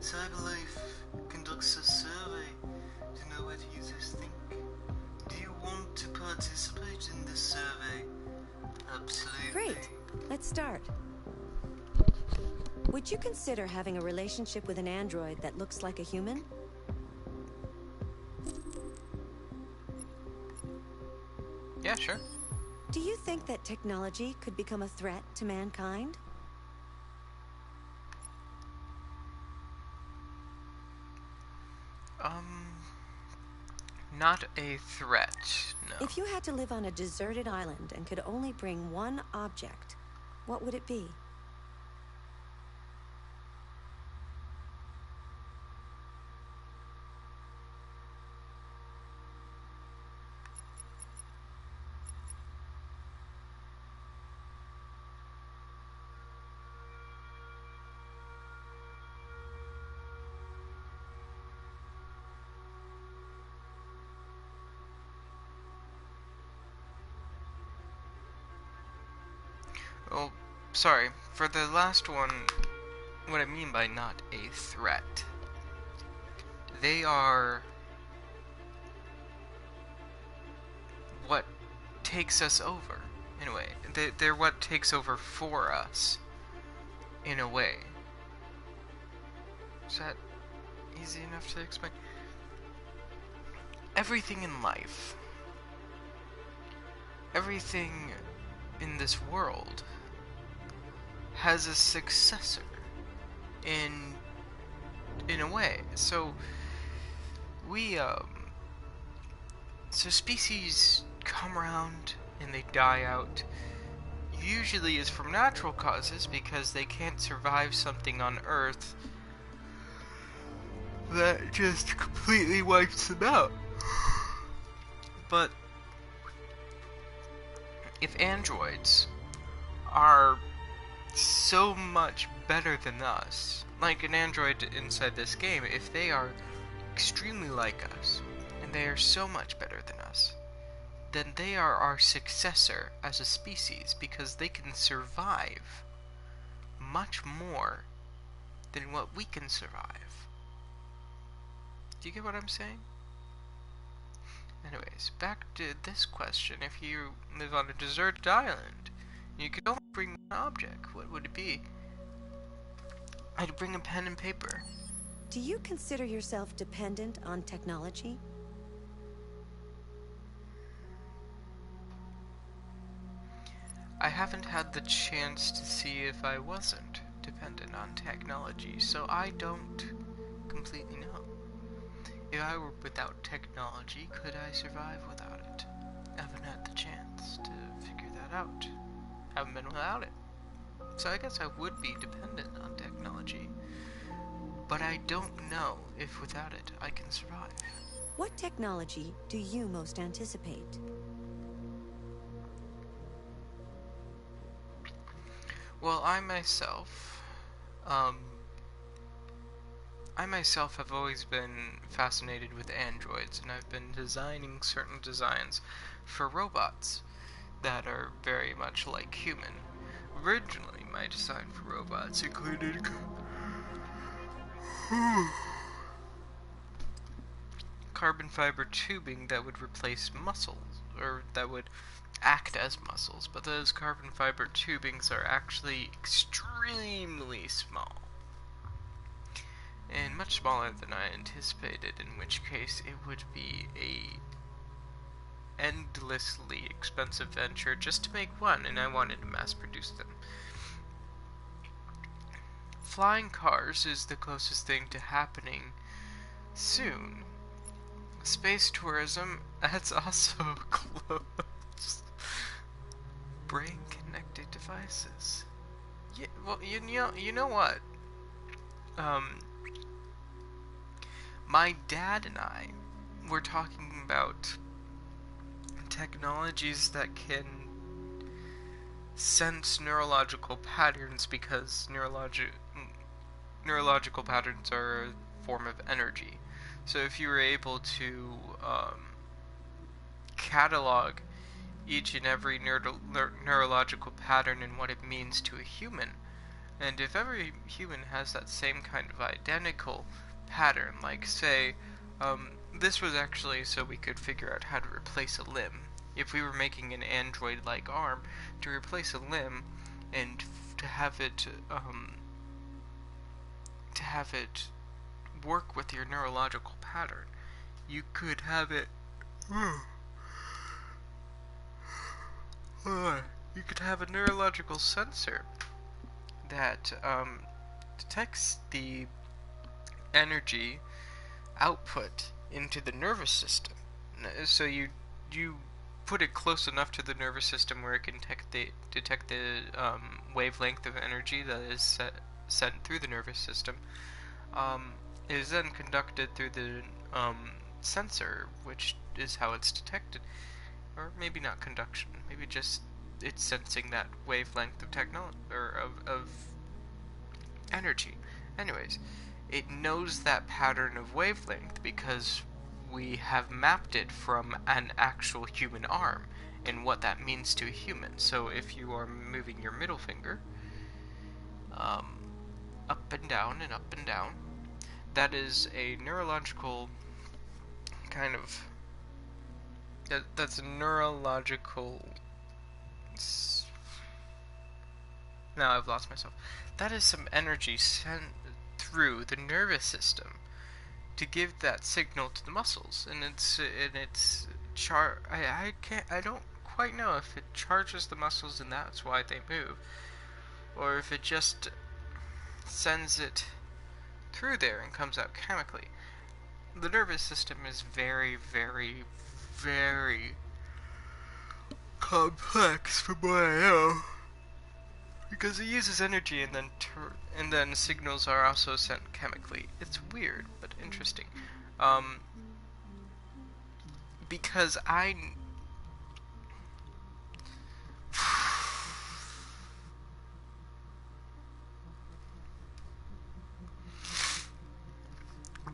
Cyberlife conducts a survey to know what users think. Do you want to participate in this survey? Absolutely. Great. Let's start. Would you consider having a relationship with an android that looks like a human? Yeah, sure. Do you think that technology could become a threat to mankind? Not a threat, no. If you had to live on a deserted island and could only bring one object, what would it be? Well, sorry, for the last one, what I mean by not a threat, they are what takes us over, in a way. They're what takes over for us, in a way. Is that easy enough to explain? Everything in life, everything in this world has a successor in a way. So so species come around and they die out. Usually is from natural causes because they can't survive something on Earth that just completely wipes them out. But if androids are so much better than us, like an android inside this game, if they are extremely like us, and they are so much better than us, then they are our successor as a species, because they can survive much more than what we can survive. Do you get what I'm saying? Anyways, back to this question. If you live on a deserted island, you could only bring one object, what would it be? I'd bring a pen and paper. Do you consider yourself dependent on technology? I haven't had the chance to see if I wasn't dependent on technology, so I don't completely know. If I were without technology, could I survive without it? I haven't had the chance to figure that out. Haven't been without it. So I guess I would be dependent on technology. But I don't know if without it I can survive. What technology do you most anticipate? Well, I myself have always been fascinated with androids, and I've been designing certain designs for robots that are very much like human. Originally, my design for robots included carbon fiber tubing that would replace muscles, or that would act as muscles, but those carbon fiber tubings are actually extremely small. And much smaller than I anticipated, in which case it would be a endlessly expensive venture just to make one, and I wanted to mass produce them. Flying cars is the closest thing to happening soon. Space tourism, that's also close. Brain connected devices. Yeah, well, you know what? My dad and I were talking about technologies that can sense neurological patterns, because neurological patterns are a form of energy. So if you were able to catalog each and every neurological pattern and what it means to a human, And if every human has that same kind of identical pattern, like say, this was actually so we could figure out how to replace a limb. If we were making an android-like arm, to replace a limb and to have it work with your neurological pattern, you could have it you could have a neurological sensor that detects the energy output into the nervous system. So you put it close enough to the nervous system where it can detect the wavelength of energy that is sent through the nervous system. It is then conducted through the sensor, which is how it's detected. Or maybe not conduction, maybe just it's sensing that wavelength of technology or of energy. Anyways, it knows that pattern of wavelength because we have mapped it from an actual human arm and what that means to a human. So if you are moving your middle finger up and down and up and down, that is a neurological kind of that's a neurological. Now I've lost myself. That is some energy sent through the nervous system to give that signal to the muscles, and it's I don't quite know if it charges the muscles and that's why they move, or if it just sends it through there and comes out chemically. The nervous system is very, very, very complex from what I know, because it uses energy and then signals are also sent chemically. It's weird but interesting. Because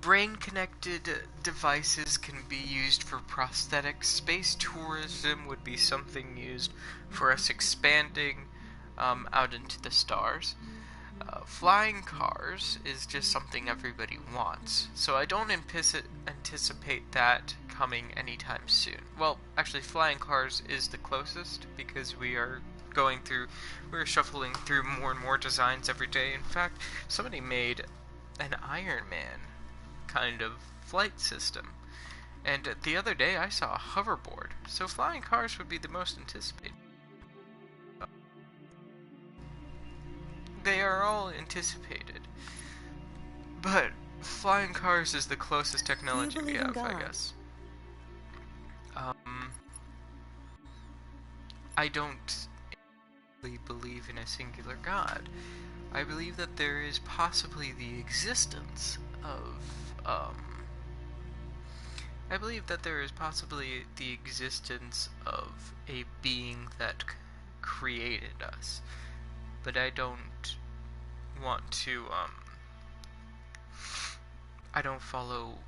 brain-connected devices can be used for prosthetics. Space tourism would be something used for us expanding out into the stars. Flying cars is just something everybody wants, so I don't anticipate that coming anytime soon. Well, actually, flying cars is the closest, because we're shuffling through more and more designs every day. In fact, somebody made an Iron Man kind of flight system, and the other day I saw a hoverboard, so flying cars would be the most anticipated. They are all anticipated, but flying cars is the closest technology we have, I guess. I don't really believe in a singular God. I believe that there is possibly the existence of, I believe that there is possibly the existence of a being that created us. But I don't want to, I don't follow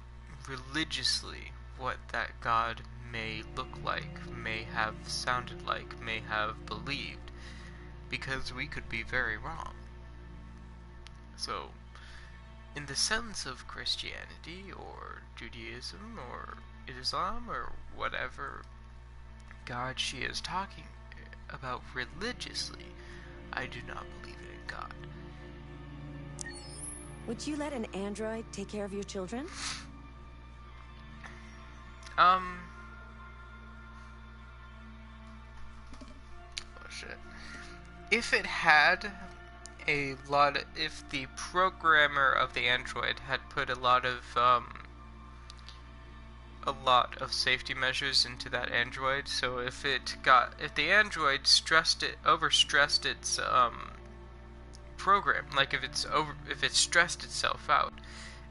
religiously what that God may look like, may have sounded like, may have believed, because we could be very wrong. So, in the sense of Christianity, or Judaism, or Islam, or whatever God she is talking about religiously, I do not believe in God. Would you let an android take care of your children? Oh shit. If it had if the programmer of the android had put a lot of safety measures into that android, so if the android overstressed its program, like if it stressed itself out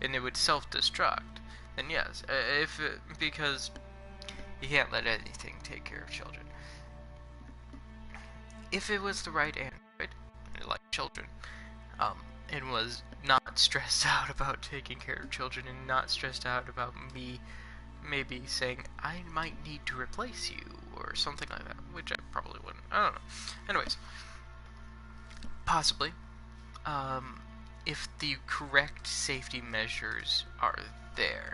and it would self-destruct, then yes, because you can't let anything take care of children. If it was the right android, like children, and was not stressed out about taking care of children, and not stressed out about me maybe saying, I might need to replace you, or something like that, which I probably wouldn't. I don't know. Anyways, possibly. if the correct safety measures are there.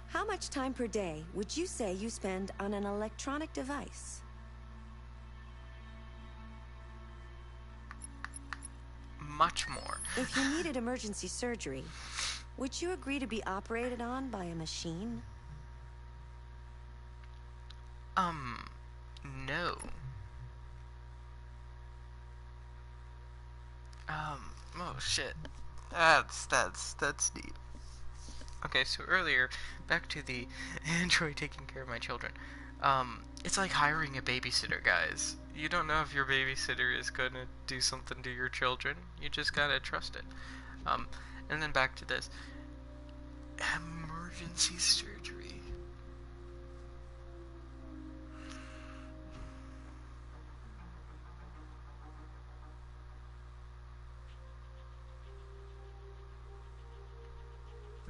How much time per day would you say you spend on an electronic device? Much more. If you needed emergency surgery, would you agree to be operated on by a machine? No. Oh shit. That's deep. Okay, so earlier, back to the android taking care of my children. It's like hiring a babysitter, guys. You don't know if your babysitter is gonna do something to your children. You just gotta trust it. And then back to this. Emergency surgery.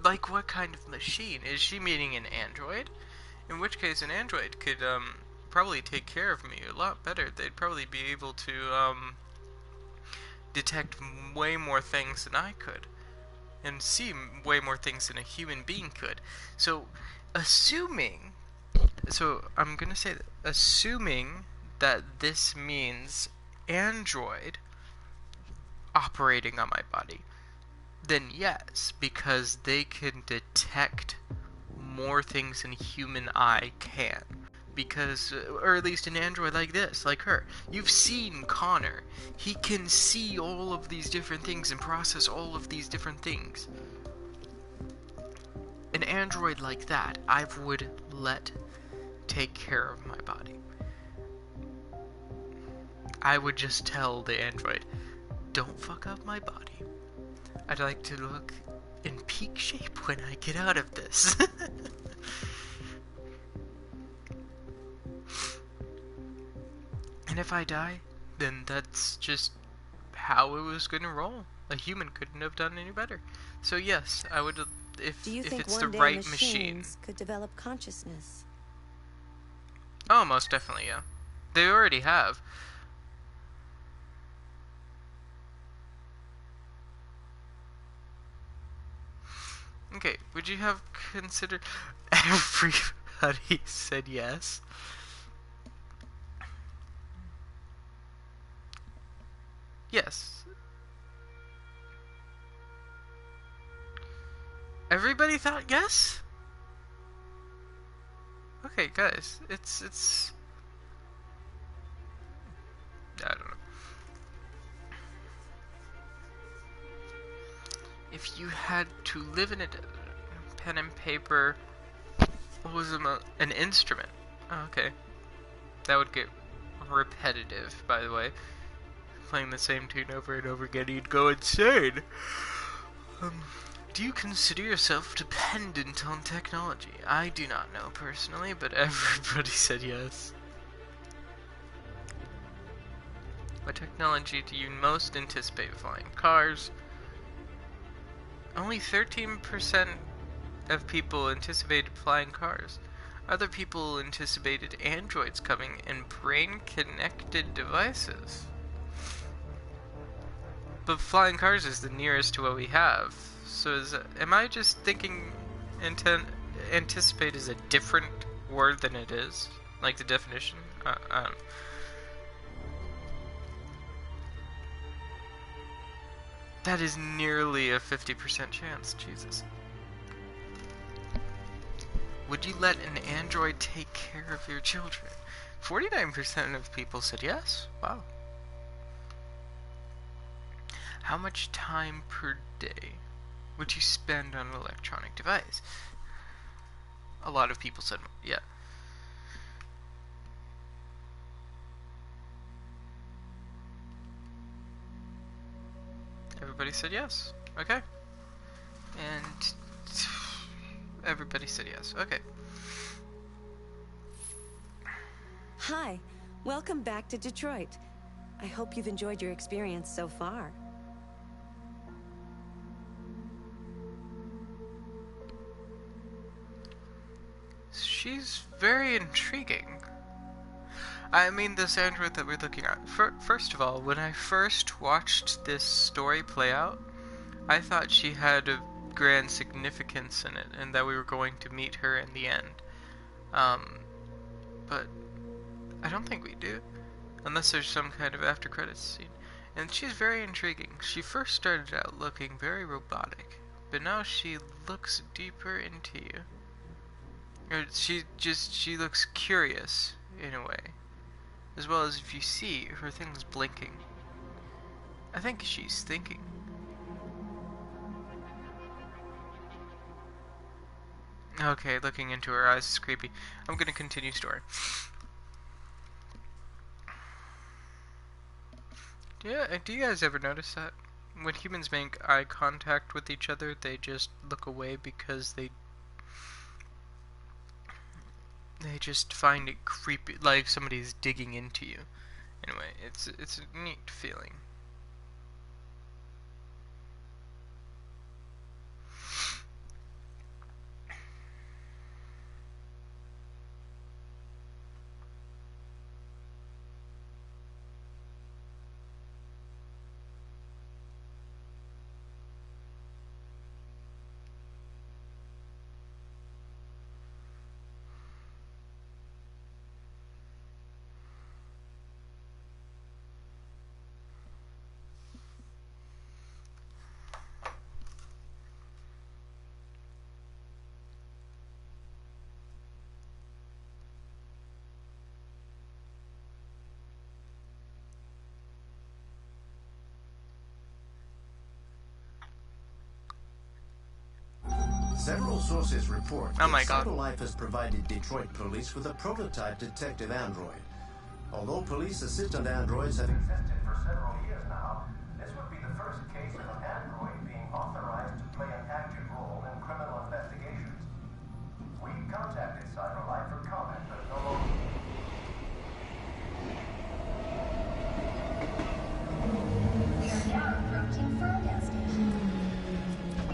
Like, what kind of machine? Is she meaning an android? In which case, an android could, probably take care of me a lot better. They'd probably be able to, detect way more things than I could. And see way more things than a human being could. So, I'm gonna say that, assuming that this means android operating on my body, then yes, because they can detect more things than human eye can. Because, or at least an android like this, like her. You've seen Connor. He can see all of these different things and process all of these different things. An android like that, I would let take care of my body. I would just tell the android, don't fuck up my body. I'd like to look in peak shape when I get out of this. And if I die, then that's just how it was going to roll. A human couldn't have done any better. So yes, I would, if Do you think it's the one day right machine. machines could develop consciousness? Oh, most definitely, yeah. They already have. Okay, would you have considered... Everybody said yes. Yes. Everybody thought yes? Okay, guys, it's... I don't know. If you had to live in a pen and paper, what was an instrument? Oh, okay. That would get repetitive, by the way. Playing the same tune over and over again, you'd go insane. Do you consider yourself dependent on technology? I do not know personally, but everybody said yes. What technology do you most anticipate flying? Cars. Only 13% of people anticipated flying cars. Other people anticipated androids coming and brain-connected devices. But flying cars is the nearest to what we have. So am I just thinking anticipate is a different word than it is? Like the definition? I don't know. That is nearly a 50% chance, Jesus. Would you let an android take care of your children? 49% of people said yes. Wow. How much time per day would you spend on an electronic device? A lot of people said yeah. Everybody said yes. Okay. And everybody said yes. Okay. Hi, welcome back to Detroit. I hope you've enjoyed your experience so far. She's very intriguing. I mean, this android that we're looking at. First of all, when I first watched this story play out, I thought she had a grand significance in it, and that we were going to meet her in the end. But I don't think we do, unless there's some kind of after credits scene. And she's very intriguing. She first started out looking very robotic, but now she looks deeper into you. Or she looks curious in a way, as well as if you see her things blinking. I think she's thinking. Okay, looking into her eyes is creepy. I'm gonna continue story. Do you guys ever notice that? When humans make eye contact with each other, they just look away because they just find it creepy, like somebody's digging into you. Anyway, it's a neat feeling. Several sources report Oh my that God. CyberLife has provided Detroit police with a prototype detective android. Although police assistant androids have existed for several years now, this would be the first case of an android being authorized to play an active role in criminal investigations. We contacted CyberLife for comment, but no longer. We are now approaching Ferndale Station.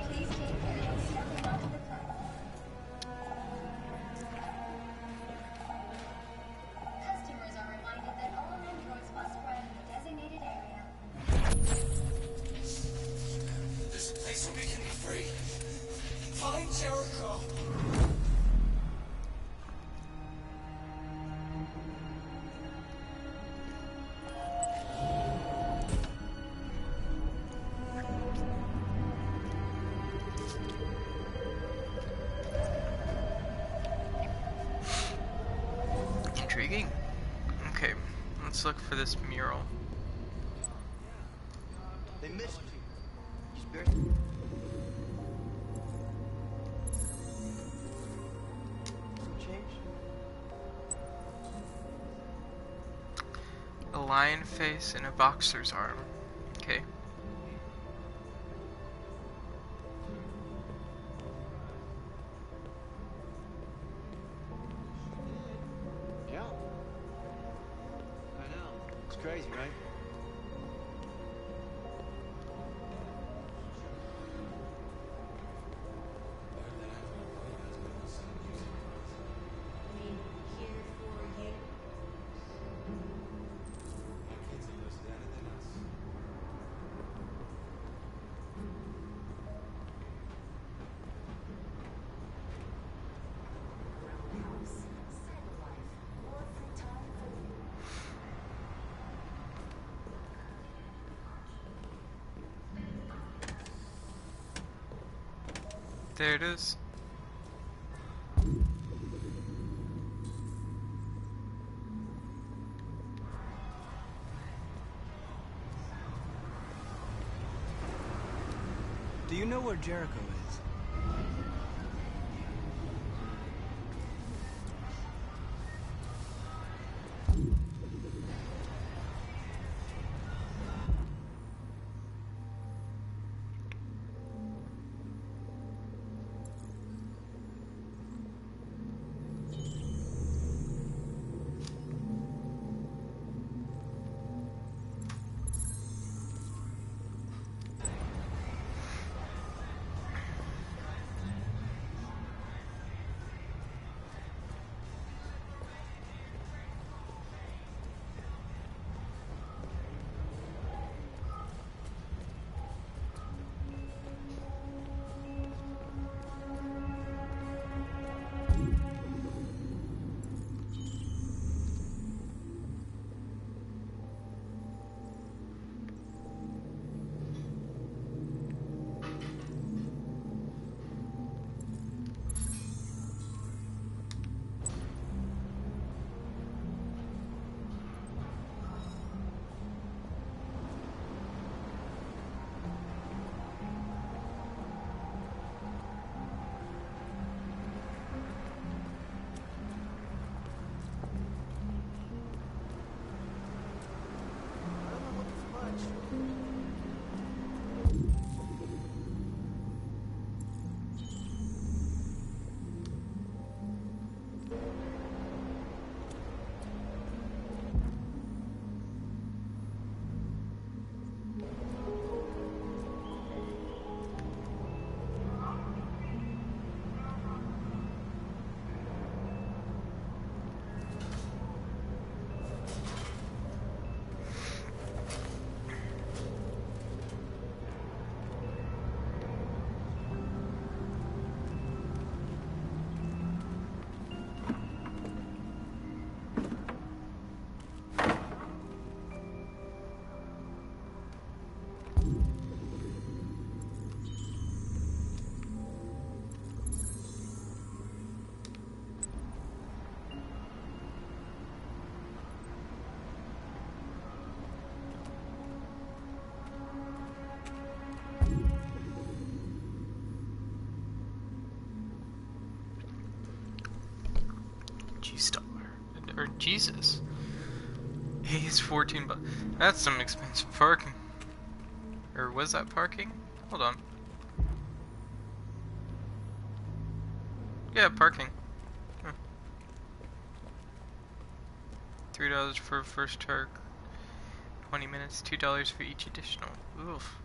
Please take care of stepping onto the platform. Customers are reminded that all androids must ride in the designated area. This place will be free. Find Jericho. Intriguing. Okay, let's look for this mural. They missed you. Spirit. Some change? A lion face and a boxer's arm. Okay. Yeah. I know. It's crazy, right? There it is. Do you know where Jericho is? Jesus. He's 14 bucks. That's some expensive parking. Or was that parking? Hold on. Yeah, parking. Huh. $3 for first turk. 20 minutes, $2 for each additional. Oof.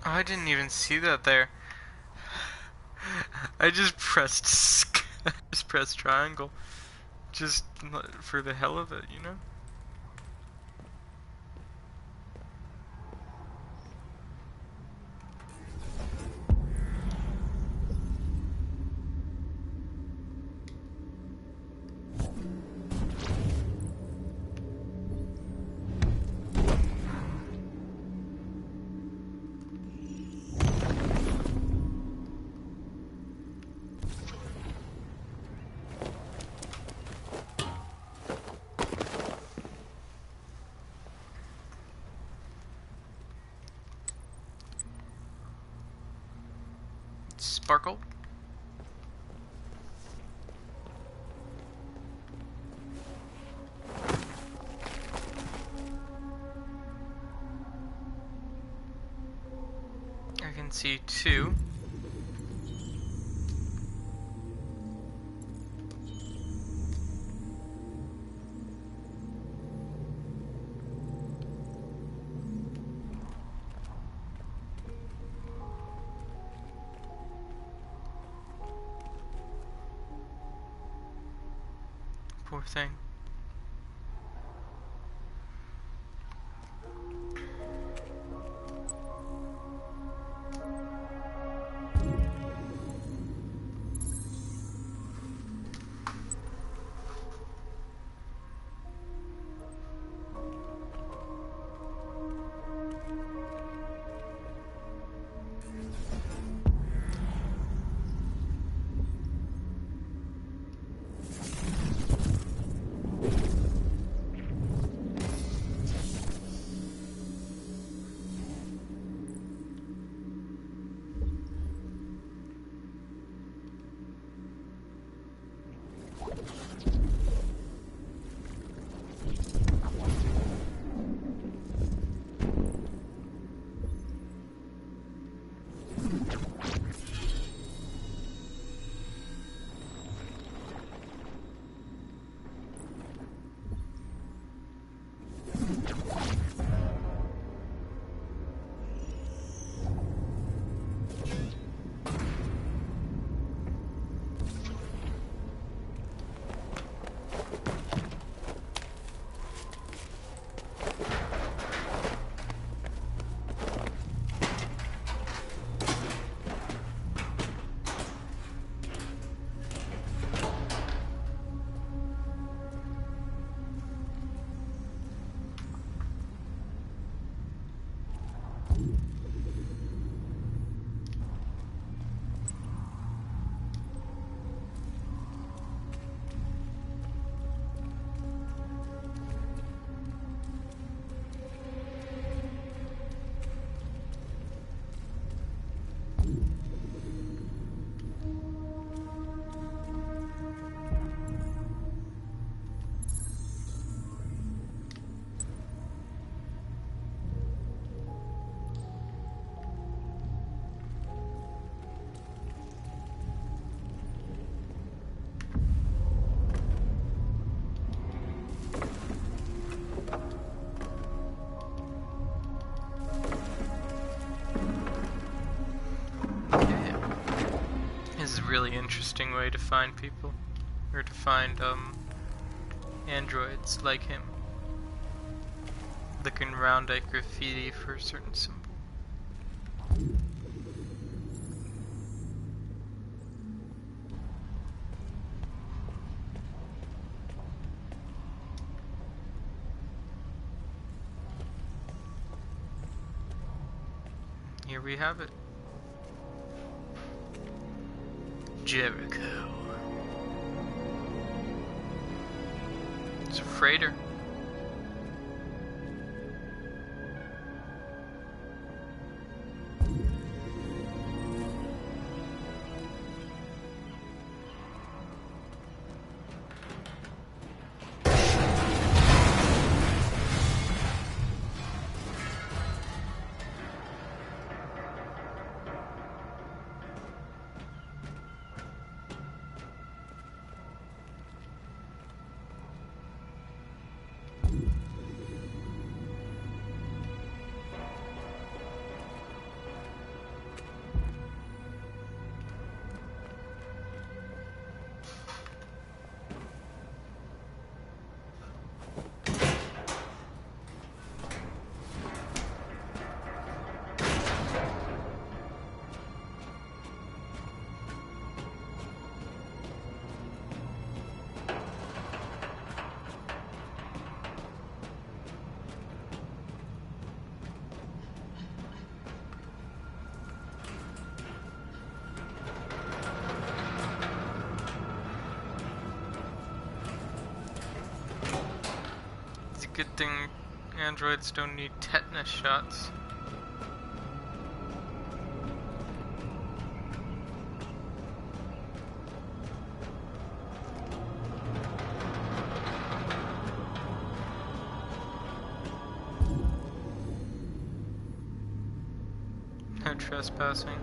Oh, I didn't even see that there. I just pressed just pressed triangle. Just for the hell of it, you know? Sparkle. I can see 2. Poor thing. really interesting way to find people, or to find androids like him, looking around at graffiti for a certain symbol. Here we have it. Jericho. It's a freighter. Good thing androids don't need tetanus shots. No trespassing.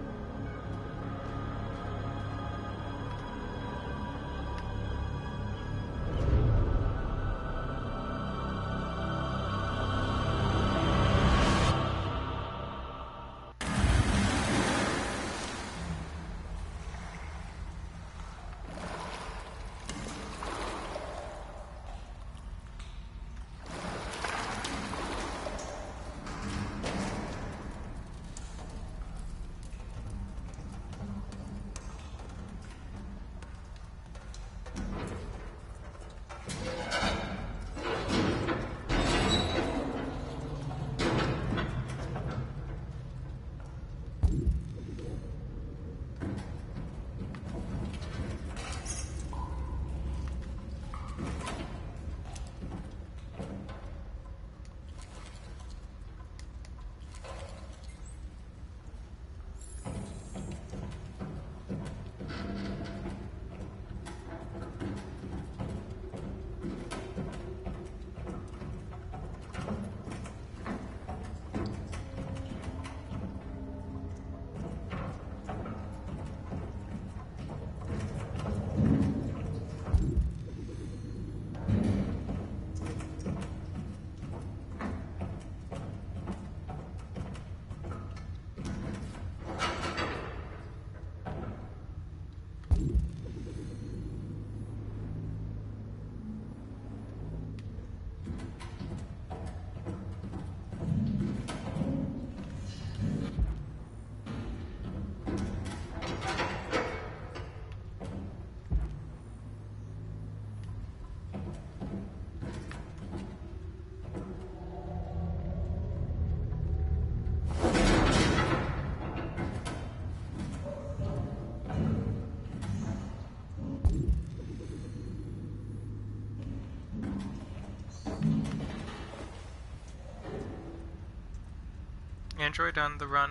Android on the run.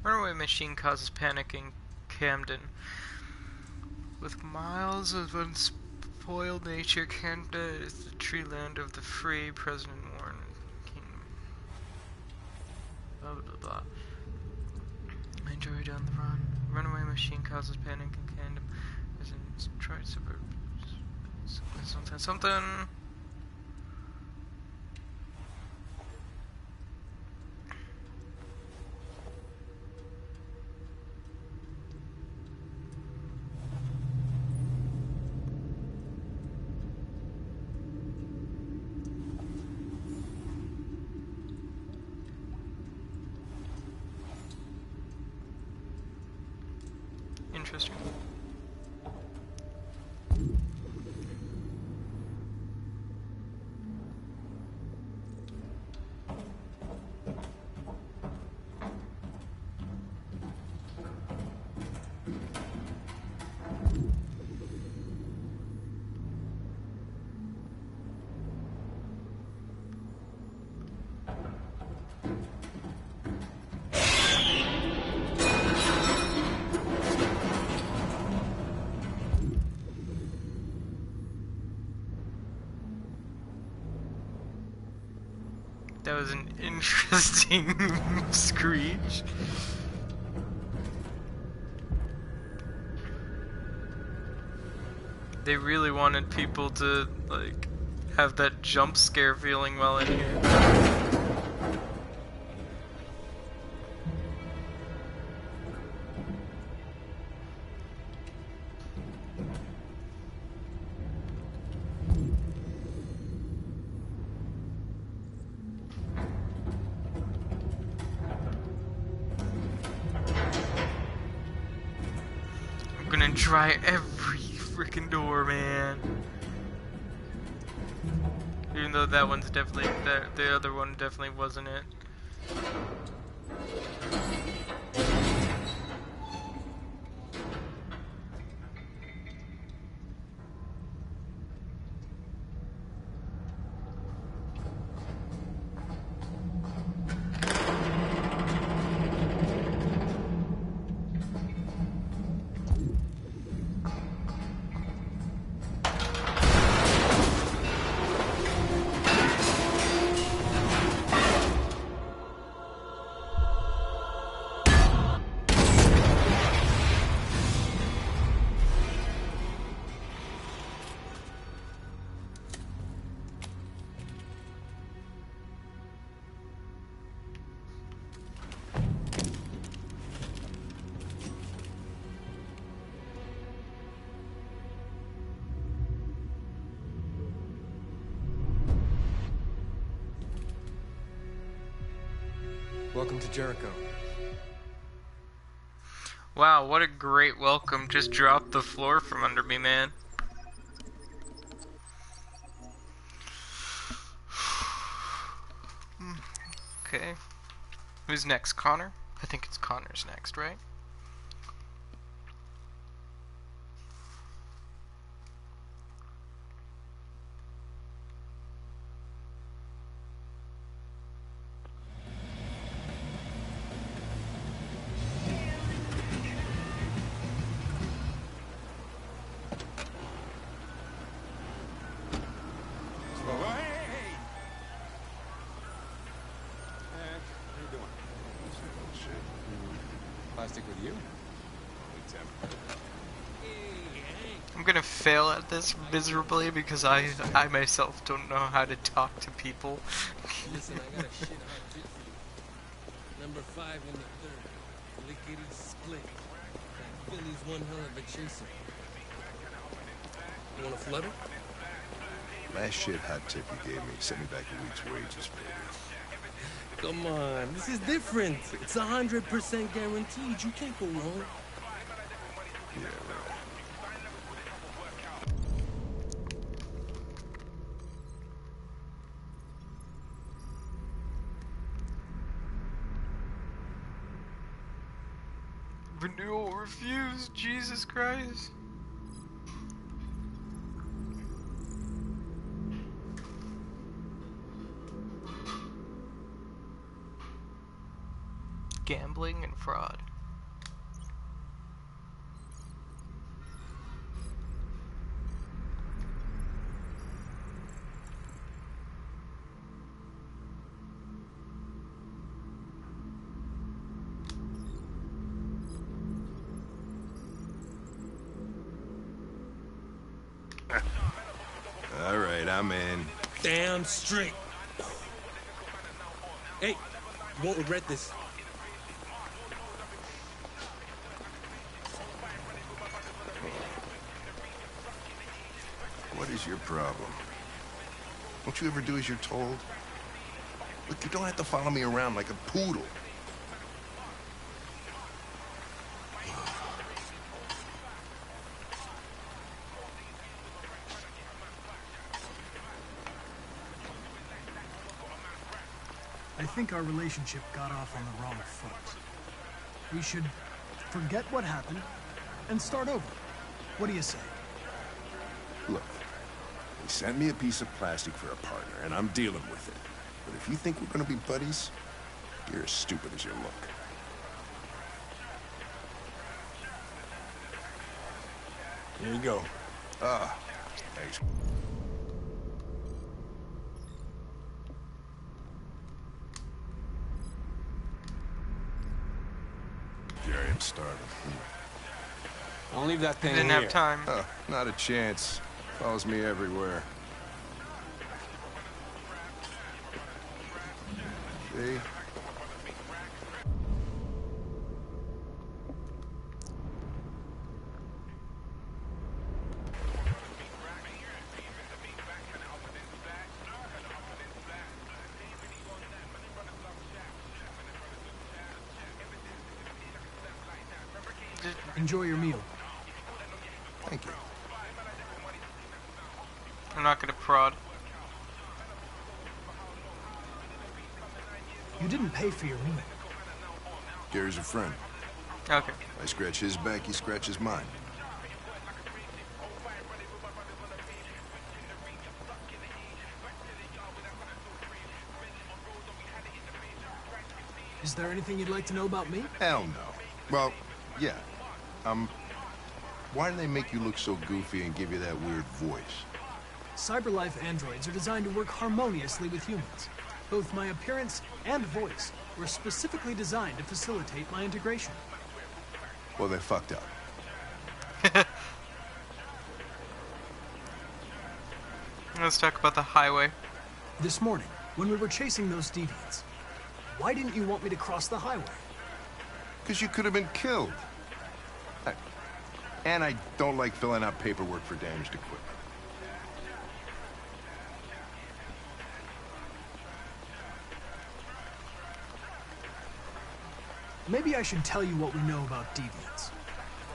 Runaway machine causes panic in Camden. With miles of unspoiled nature, Canada is the tree land of the free. President Warren Kingdom. Blah blah blah. Android on the run. Runaway machine causes panic in Camden. Residents try suburbs. Something. interesting. That was an interesting screech. They really wanted people to, like, have that jump scare feeling while in here. I'm gonna try every freaking door, man. Even though that one's definitely, the other one definitely wasn't it. Welcome to Jericho. Wow, what a great welcome. Just dropped the floor from under me, man. Okay. Who's next? Connor? I think it's Connor's next, right? Plastic with you? I'm gonna fail at this miserably because I myself don't know how to talk to people. Listen, I got a shit hot tip for you. Number 5 in the third. Lickety split. That Philly's one hell of a chaser. You want a flutter? Last shit hot tip you gave me sent me back a week's wages, baby. Come on, this is different. It's 100% guaranteed. You can't go wrong. Yeah, right. Renewal refused, Jesus Christ. Gambling and fraud. All right, I'm in. Damn straight. Hey, you won't regret this. What is your problem? Don't you ever do as you're told? Look, you don't have to follow me around like a poodle. think our relationship got off on the wrong foot. We should forget what happened and start over. What do you say? Look, they sent me a piece of plastic for a partner, and I'm dealing with it. But if you think we're gonna be buddies, you're as stupid as you look. Here you go. Thanks. Jerry, I'm starving. I'll leave that thing Didn't here. have time. Not a chance. Follows me everywhere. See? Enjoy your meal. Thank you. I'm not gonna prod. You didn't pay for your meal. Gary's a friend. Okay. I scratch his back, he scratches mine. Is there anything you'd like to know about me? Hell no. Well, yeah. Why do they make you look so goofy and give you that weird voice? CyberLife androids are designed to work harmoniously with humans. Both my appearance and voice were specifically designed to facilitate my integration. Well, they fucked up. Let's talk about the highway. This morning, when we were chasing those deviants, why didn't you want me to cross the highway? Because you could have been killed. And I don't like filling out paperwork for damaged equipment. Maybe I should tell you what we know about deviants.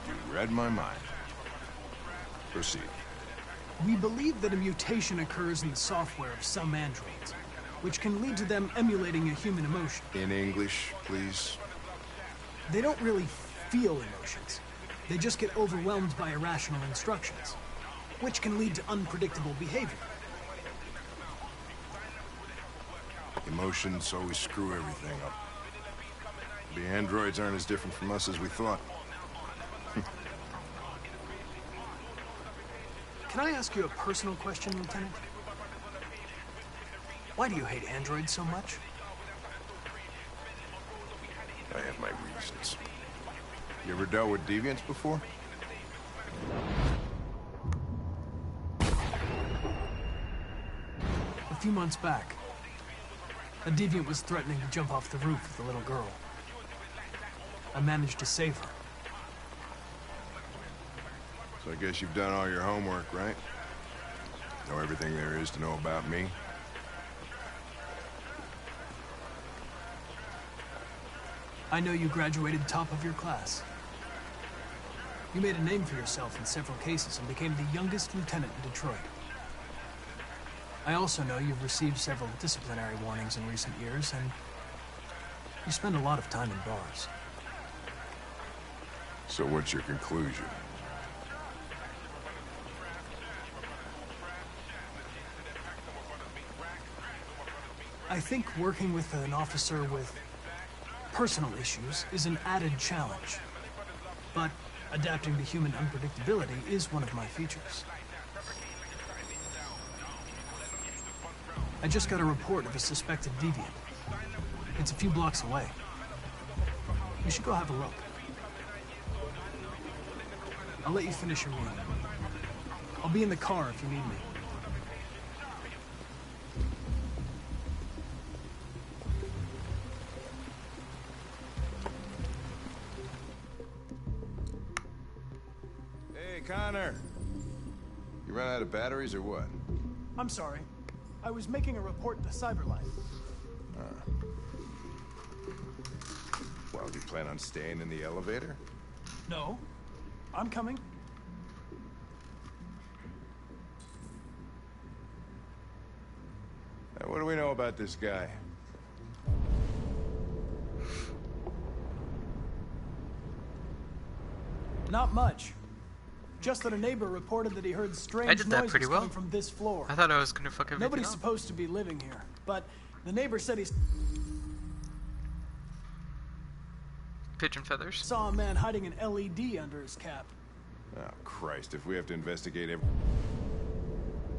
You read my mind. Proceed. We believe that a mutation occurs in the software of some androids, which can lead to them emulating a human emotion. In English, please. They don't really feel emotions. They just get overwhelmed by irrational instructions, which can lead to unpredictable behavior. Emotions always screw everything up. The androids aren't as different from us as we thought. Can I ask you a personal question, Lieutenant? Why do you hate androids so much? I have my reasons. You ever dealt with deviants before? A few months back, a deviant was threatening to jump off the roof with a little girl. I managed to save her. So I guess you've done all your homework, right? Know everything there is to know about me? I know you graduated top of your class. You made a name for yourself in several cases and became the youngest lieutenant in Detroit. I also know you've received several disciplinary warnings in recent years, and you spend a lot of time in bars. So what's your conclusion? I think working with an officer with personal issues is an added challenge. But adapting to human unpredictability is one of my features. I just got a report of a suspected deviant. It's a few blocks away. We should go have a look. I'll let you finish your meal. I'll be in the car if you need me. Hey, Connor. You run out of batteries or what? I'm sorry. I was making a report to CyberLife. Well, do you plan on staying in the elevator? No. I'm coming. What do we know about this guy? Not much. Just that a neighbor reported that he heard strange I did that noises pretty well. coming from this floor. I thought I was gonna fuck everything Nobody's up. supposed to be living here, but the neighbor said he Pigeon feathers. saw a man hiding an LED under his cap. Oh, Christ, if we have to investigate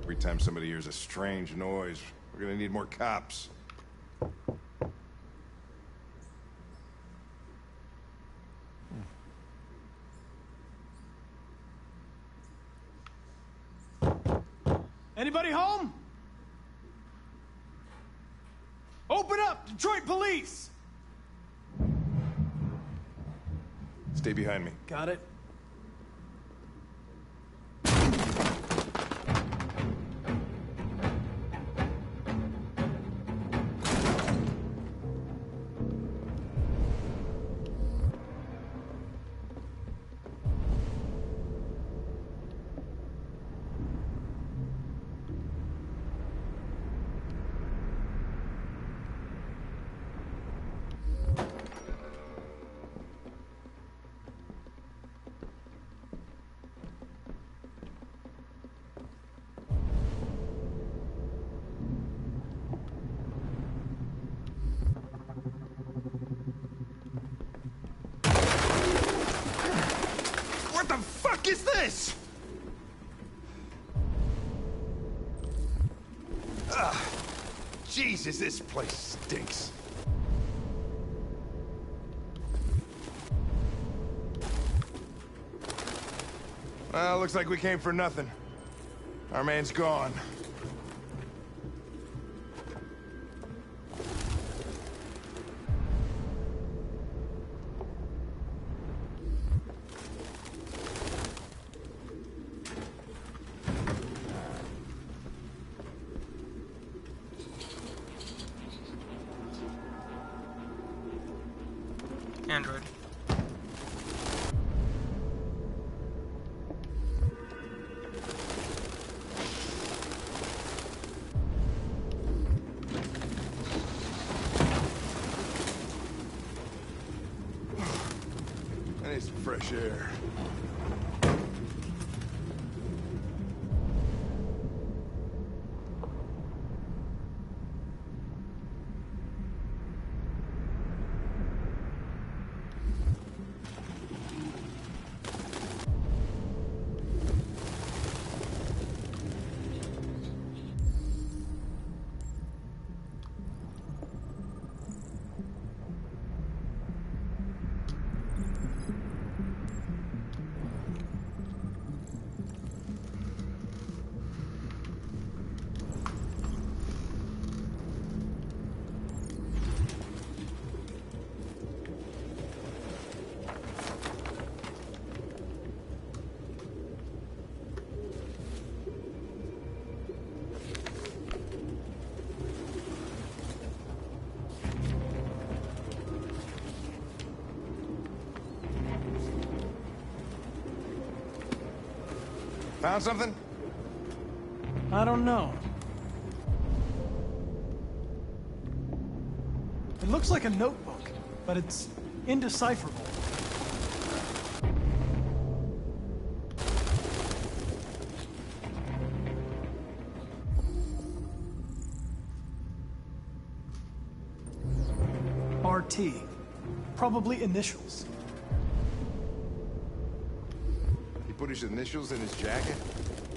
every time somebody hears a strange noise, we're gonna need more cops. Anybody home? Open up, Detroit Police! Stay behind me. Got it. What the fuck is this? Jesus, this place stinks. Well, looks like we came for nothing. Our man's gone. Android. I need some fresh air. Found something? I don't know. It looks like a notebook, but it's indecipherable. RT. Probably initials. He put his initials in his jacket?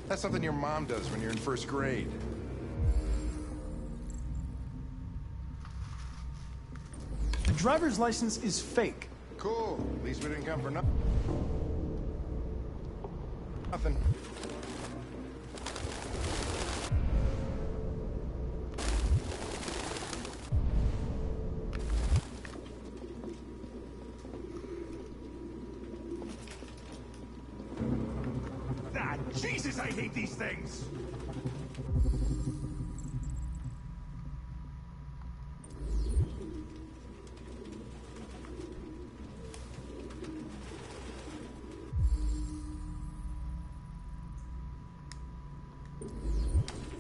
That's something your mom does when you're in first grade. The driver's license is fake. Cool. At least we didn't come for nothing. Ah, Jesus, I hate these things!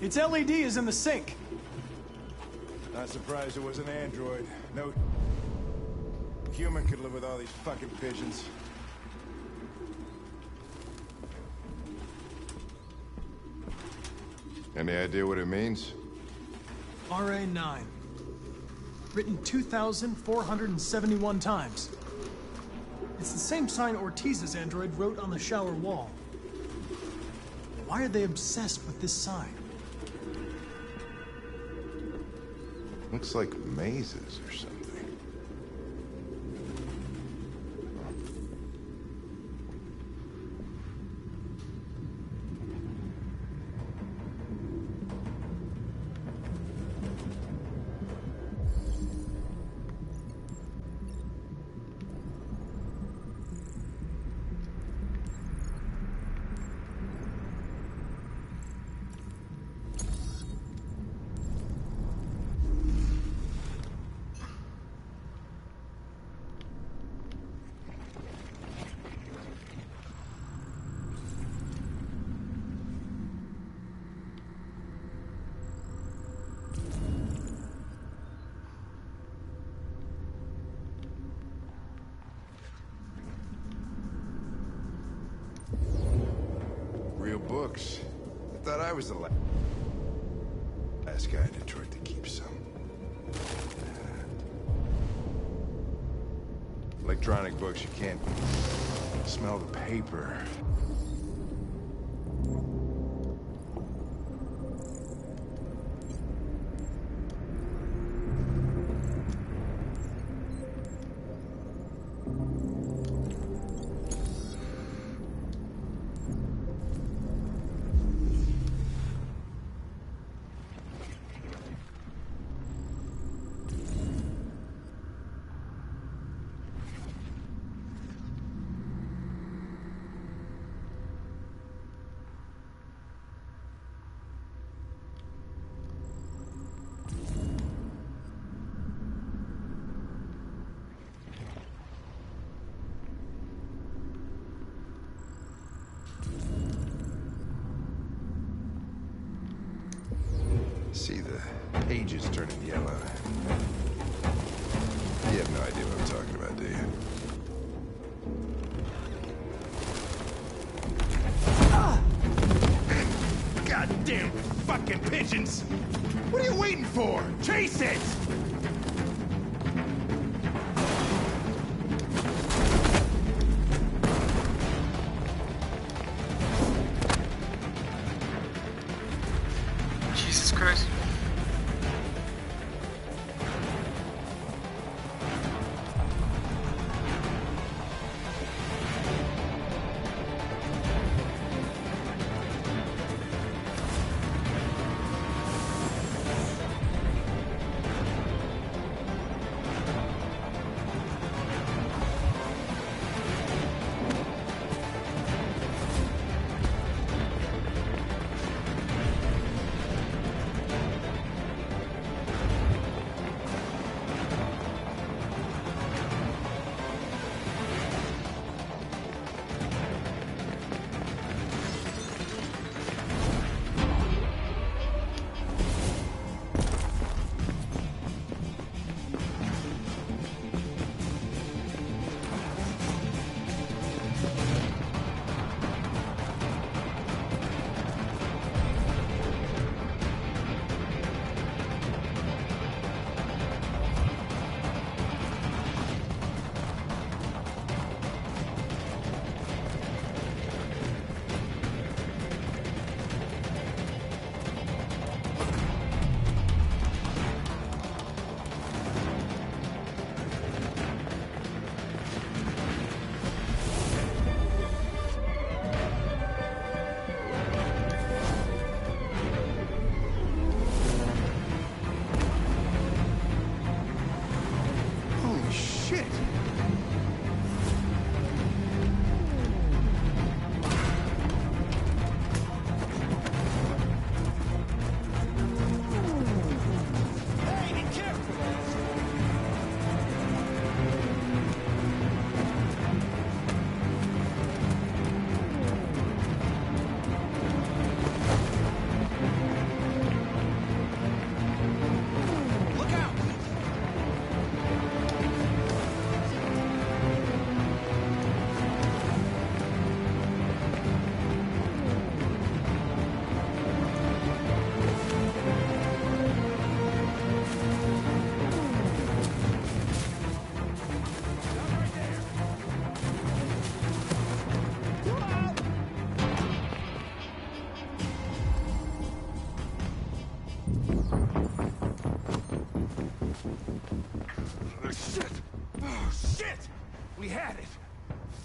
Its LED is in the sink. Not surprised it was an android. No human could live with all these fucking pigeons. Any idea what it means? RA9. Written 2,471 times. It's the same sign Ortiz's android wrote on the shower wall. Why are they obsessed with this sign? Looks like mazes or something. Real books. I thought I was the last guy in Detroit to keep some. Electronic books, you can't smell the paper. See the pages turning yellow. You have no idea what I'm talking about, do you? Goddamn fucking pigeons! What are you waiting for? Chase it! Jesus Christ. We had it.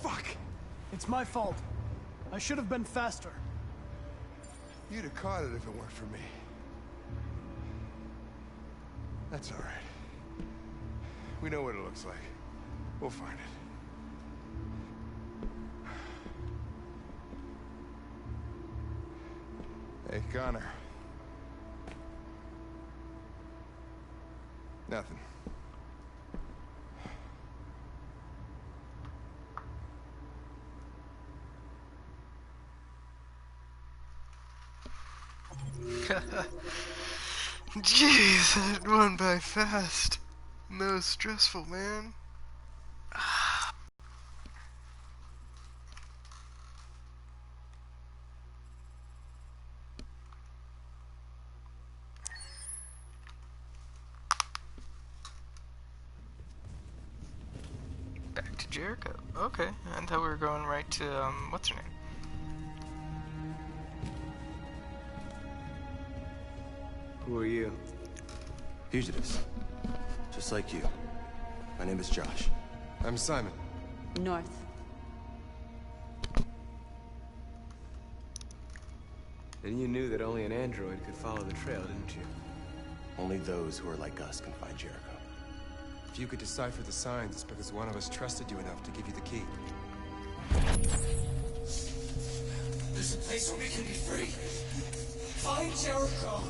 Fuck. It's my fault. I should have been faster. You'd have caught it if it weren't for me. That's all right. We know what it looks like. We'll find it. Hey, Connor. Nothing. Jeez, that went by fast. That was stressful, man. Back to Jericho. Okay, I thought we were going right to, what's her name? Who are you? Fugitives. Just like you. My name is Josh. I'm Simon. North. Then you knew that only an android could follow the trail, didn't you? Only those who are like us can find Jericho. If you could decipher the signs, it's because one of us trusted you enough to give you the key. There's a place where we can be free. Find Jericho.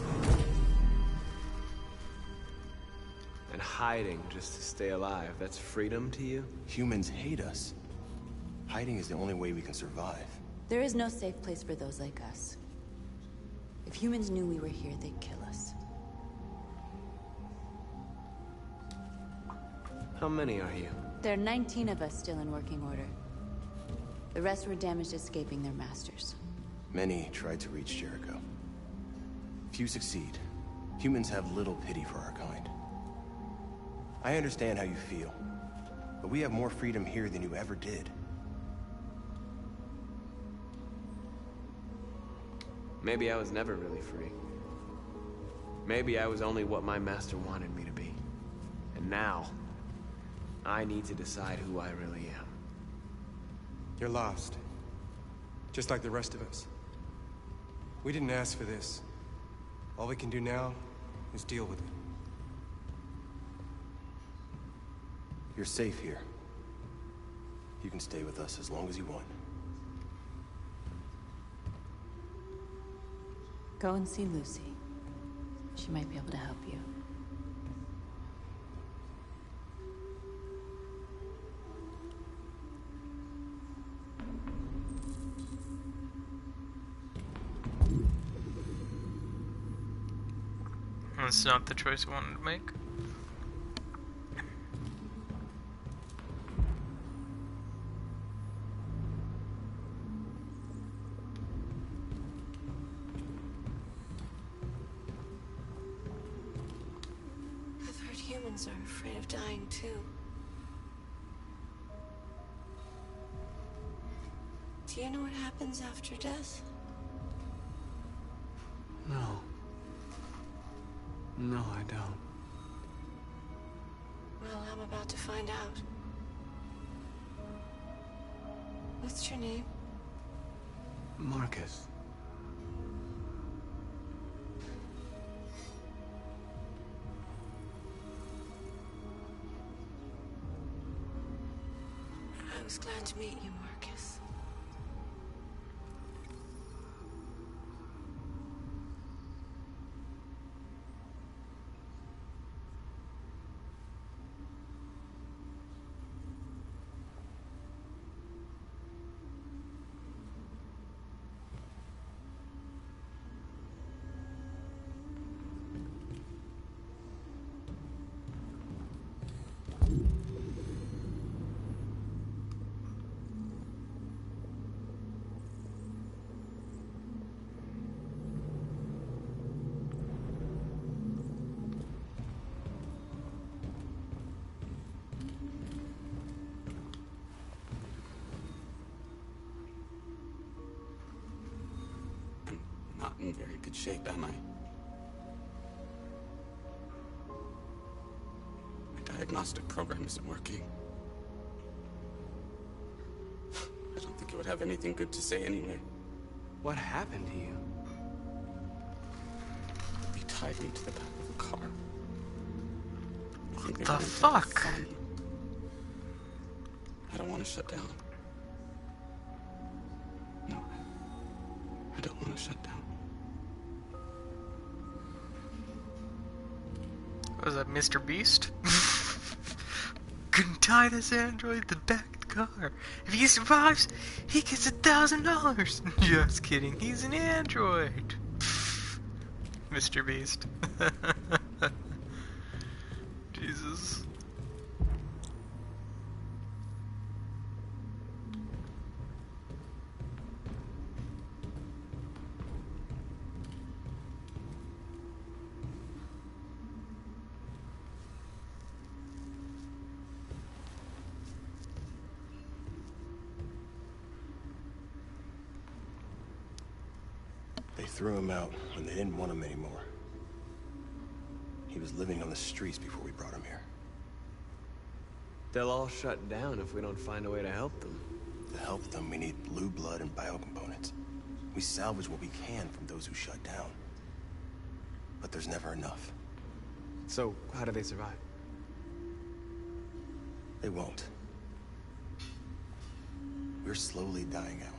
And hiding just to stay alive, that's freedom to you? Humans hate us. Hiding is the only way we can survive. There is no safe place for those like us. If humans knew we were here, they'd kill us. How many are you? There are 19 of us still in working order. The rest were damaged escaping their masters. Many tried to reach Jericho. Few succeed. Humans have little pity for our kind. I understand how you feel, but we have more freedom here than you ever did. Maybe I was never really free. Maybe I was only what my master wanted me to be. And now, I need to decide who I really am. You're lost. Just like the rest of us. We didn't ask for this. All we can do now is deal with it. You're safe here. You can stay with us as long as you want. Go and see Lucy. She might be able to help you. That's not the choice I wanted to make. I've heard humans are afraid of dying too. Do you know what happens after death? No. No, I don't. Well, I'm about to find out. What's your name? Marcus. I was glad to meet you, Marcus. Not in very good shape, am I? My diagnostic program isn't working. would have anything good to say anyway. What happened to you? They tied me to the back of a car. What the fuck? I don't want to shut down. No. I don't want to shut down. Was that Mr. Beast? Couldn't tie this android to the back of the car. If he survives, he gets $1,000. Just kidding, he's an android. Mr. Beast. Jesus. They threw him out when they didn't want him anymore. He was living on the streets before we brought him here. They'll all shut down if we don't find a way to help them. To help them, we need blue blood and biocomponents. We salvage what we can from those who shut down. But there's never enough. So, how do they survive? They won't. We're slowly dying out.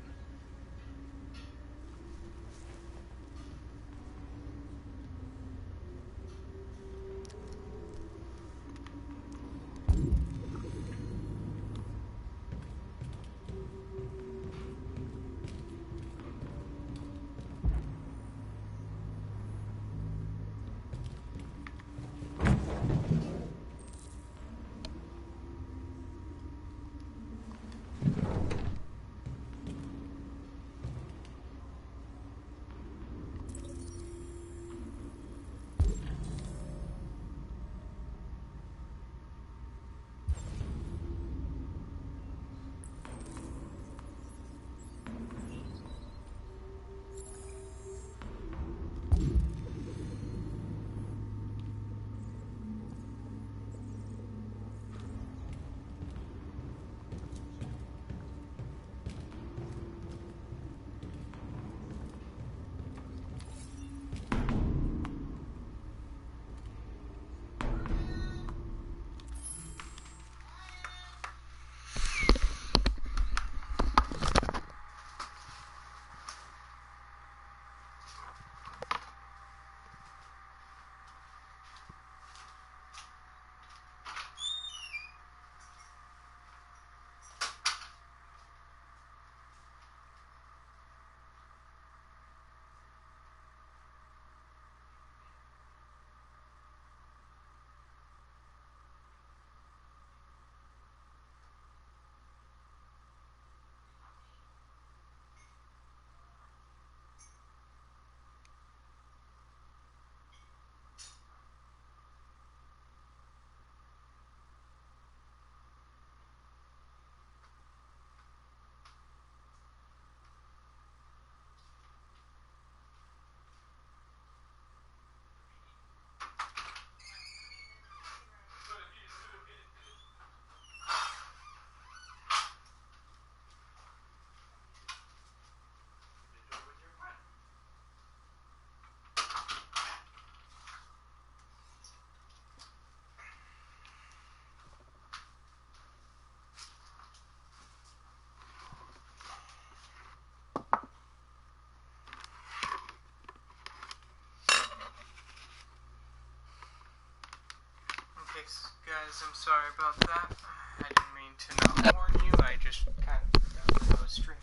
Guys, I'm sorry about that. I didn't mean to not warn you, I just kind of forgot that I was streaming.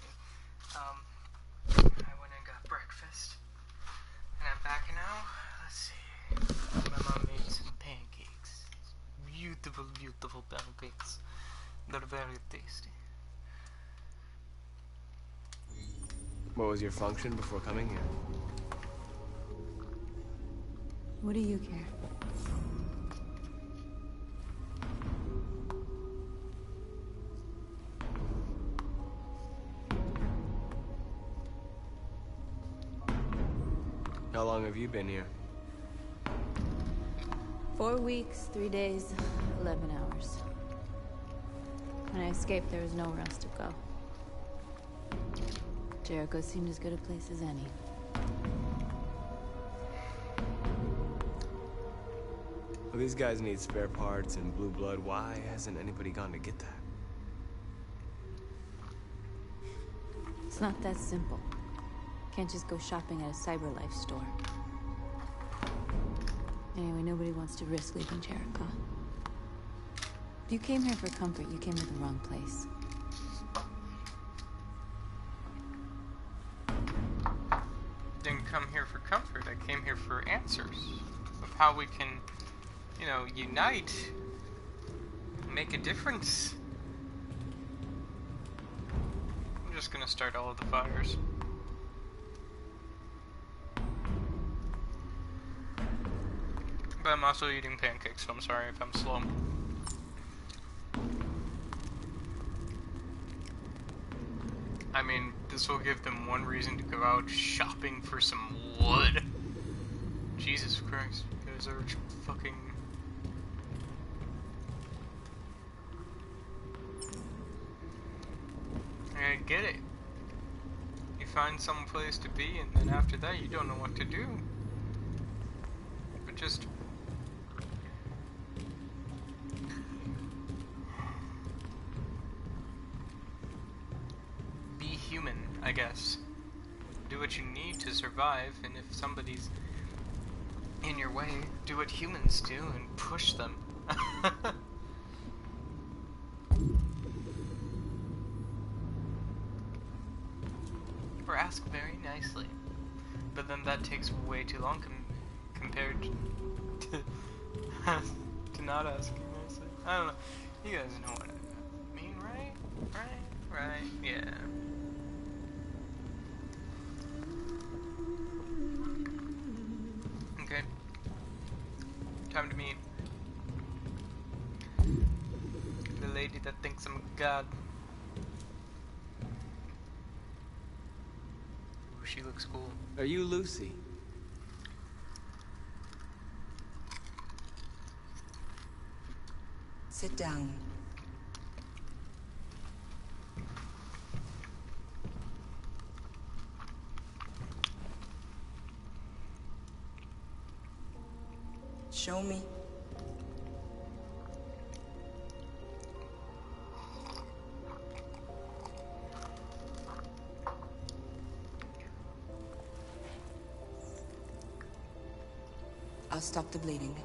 I went and got breakfast, and I'm back now. Let's see. My mom made some pancakes. Beautiful, beautiful pancakes. They're very tasty. What was your function before coming here? What do you care? How long have you been here? 4 weeks, 3 days, 11 hours. When I escaped, there was nowhere else to go. Jericho seemed as good a place as any. Well, these guys need spare parts and blue blood. Why hasn't anybody gone to get that? It's not that simple. Can't just go shopping at a CyberLife store. Anyway, nobody wants to risk leaving Jericho. If you came here for comfort, you came to the wrong place. Didn't come here for comfort. I came here for answers of how we can, you know, unite, make a difference. I'm just gonna start all of the fires. But I'm also eating pancakes, so I'm sorry if I'm slow. I mean, this will give them one reason to go out shopping for some wood. Jesus Christ, you guys are fucking... I get it. You find some place to be, and then after that you don't know what to do. But just... be human, I guess. Do what you need to survive, and if somebody's in your way, do what humans do and push them. Or ask very nicely. But then that takes way too long compared to not asking nicely. I don't know. You guys know what I mean, right? Right, yeah. Okay. Time to meet the lady that thinks I'm a god. Ooh, she looks cool. Are you Lucy? Sit down. Show me. I'll stop the bleeding.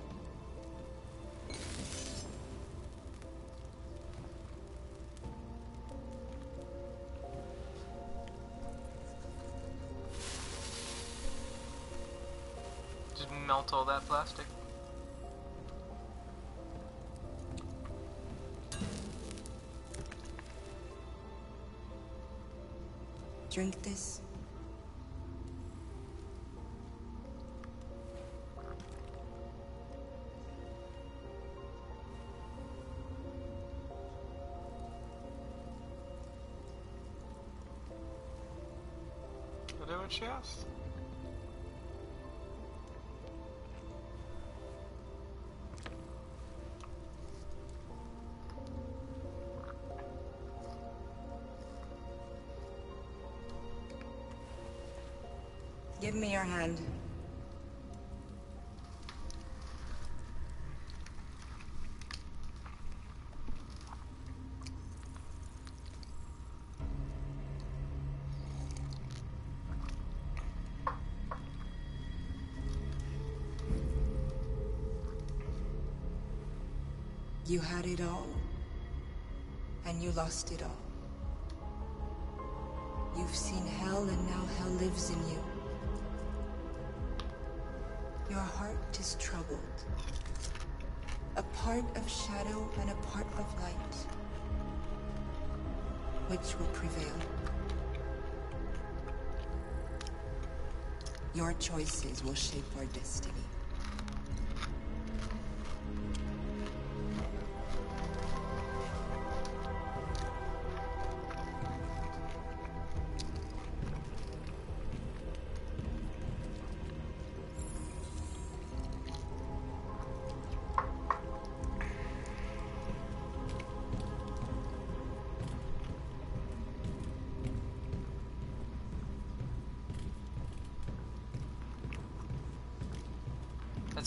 Just melt all that plastic. Drink this. Is that what she asked? Give me your hand. You had it all, and you lost it all. You've seen hell, and now hell lives in you. Your heart is troubled. A part of shadow and a part of light. Which will prevail? Your choices will shape our destiny.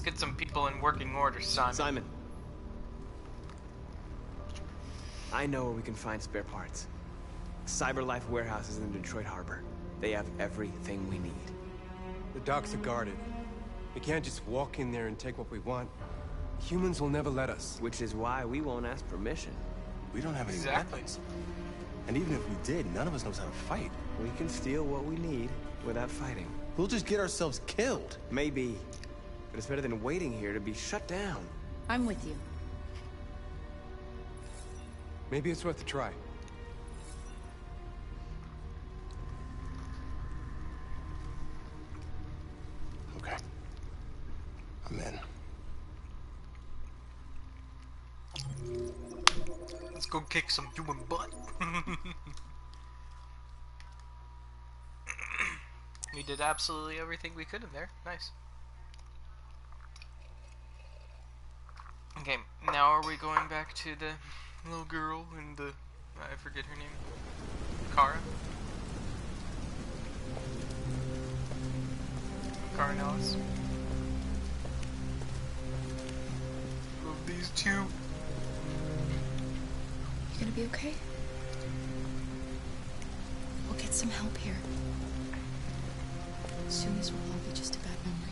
Let's get some people in working order, Simon. Simon. I know where we can find spare parts. CyberLife warehouses in Detroit Harbor. They have everything we need. The docks are guarded. We can't just walk in there and take what we want. Humans will never let us. Which is why we won't ask permission. We don't have any weapons. And even if we did, none of us knows how to fight. We can steal what we need without fighting. We'll just get ourselves killed. Maybe. But it's better than waiting here to be shut down. I'm with you. Maybe it's worth a try. Okay. I'm in. Let's go kick some human butt. We did absolutely everything we could in there. Nice. Okay, now are we going back to the little girl and the... I forget her name. Kara? Kara Nellis. Love these two. You gonna be okay? We'll get some help here. Soon as we'll all be just a bad memory.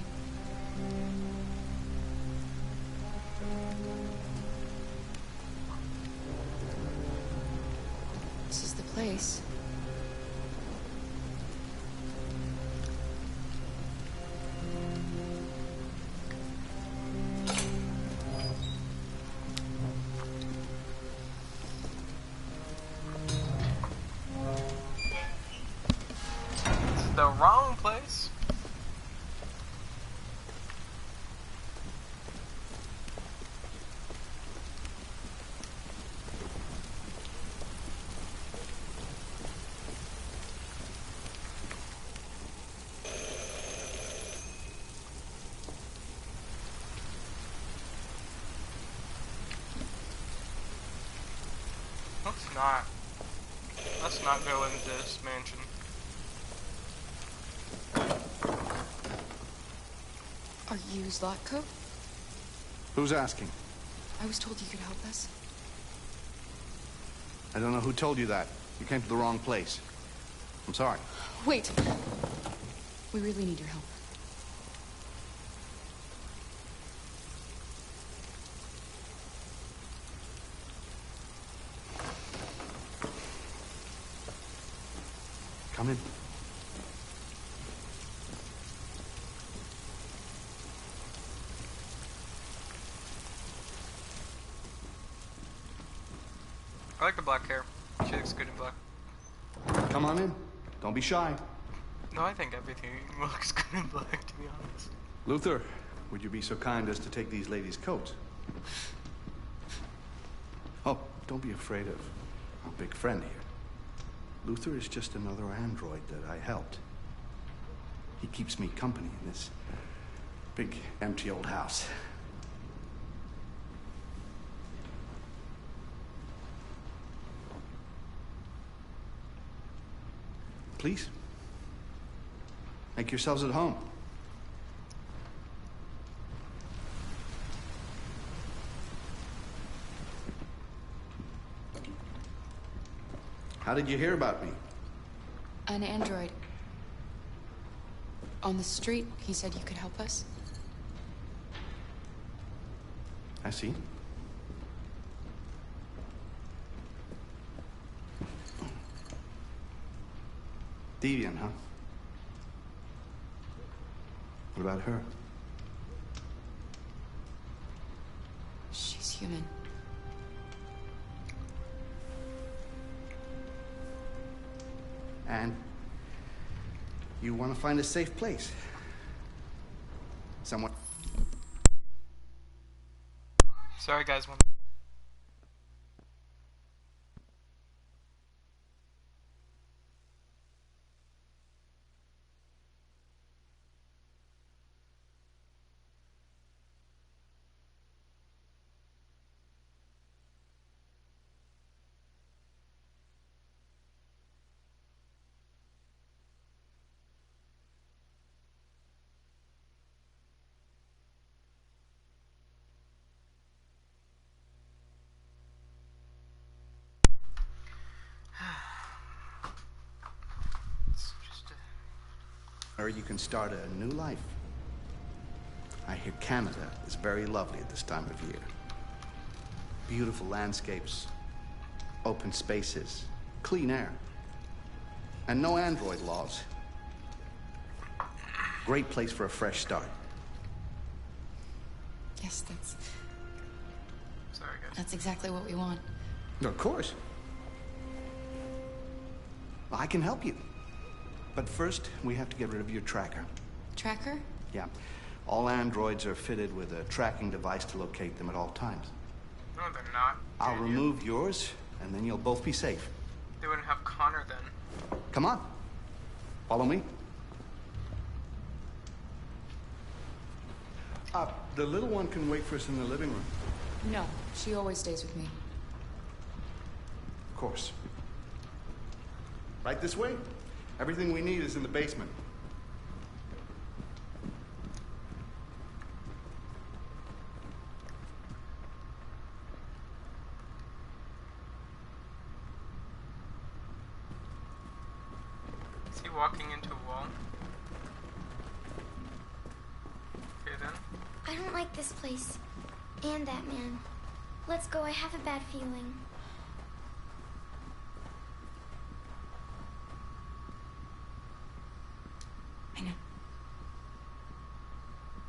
This is the place. The wrong place. Let's not go into this mansion. Are you Zlatko? Who's asking? I was told you could help us. I don't know who told you that. You came to the wrong place. I'm sorry. Wait. We really need your help. Come in. I like the black hair. She looks good in black. Come on in. Don't be shy. No, I think everything looks good in black, to be honest. Luther, would you be so kind as to take these ladies' coats? Oh, don't be afraid of our big friend here. Luther is just another android that I helped. He keeps me company in this big, empty old house. Please, make yourselves at home. How did you hear about me? An android. On the street, he said you could help us. I see. Deviant, huh? What about her? She's human. And you want to find a safe place. Someone. Sorry, guys. Or you can start a new life. I hear Canada is very lovely at this time of year. Beautiful landscapes, open spaces, clean air, and no android laws. Great place for a fresh start. Yes, Sorry, guys. that's exactly what we want. Of course. I can help you. But first, we have to get rid of your tracker. Tracker? Yeah. All androids are fitted with a tracking device to locate them at all times. No, they're not. I'll remove yours, and then you'll both be safe. They wouldn't have Connor then. Come on. Follow me. The little one can wait for us in the living room. No, she always stays with me. Of course. Right this way? Everything we need is in the basement. Is he walking into a wall? Okay then. I don't like this place. And that man. Let's go, I have a bad feeling. I know.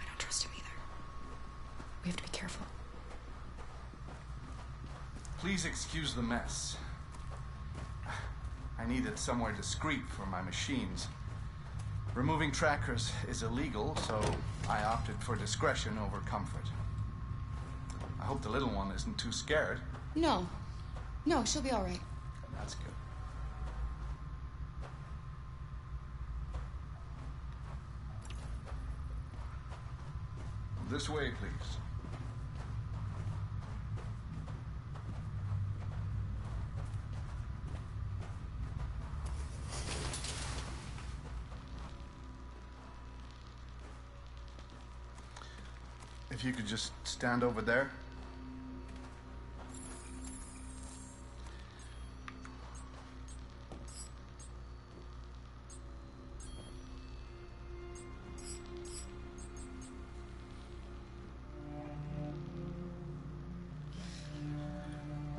I don't trust him either. We have to be careful. Please excuse the mess. I needed somewhere discreet for my machines. Removing trackers is illegal, so I opted for discretion over comfort. I hope the little one isn't too scared. No. No, she'll be all right. That's good. This way, please. If you could just stand over there.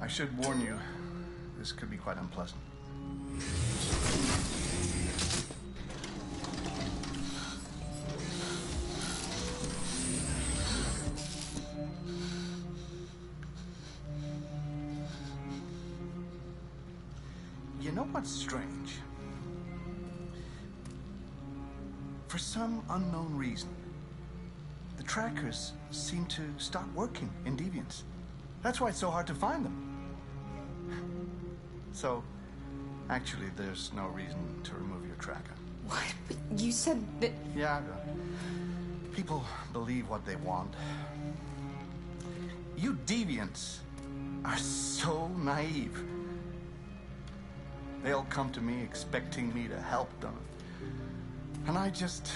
I should warn you, this could be quite unpleasant. You know what's strange? For some unknown reason, the trackers seem to stop working in Deviants. That's why it's so hard to find them. So, actually, there's no reason to remove your tracker. What? But you said that... Yeah, I know. People believe what they want. You Deviants are so naive. They'll come to me expecting me to help them. And I just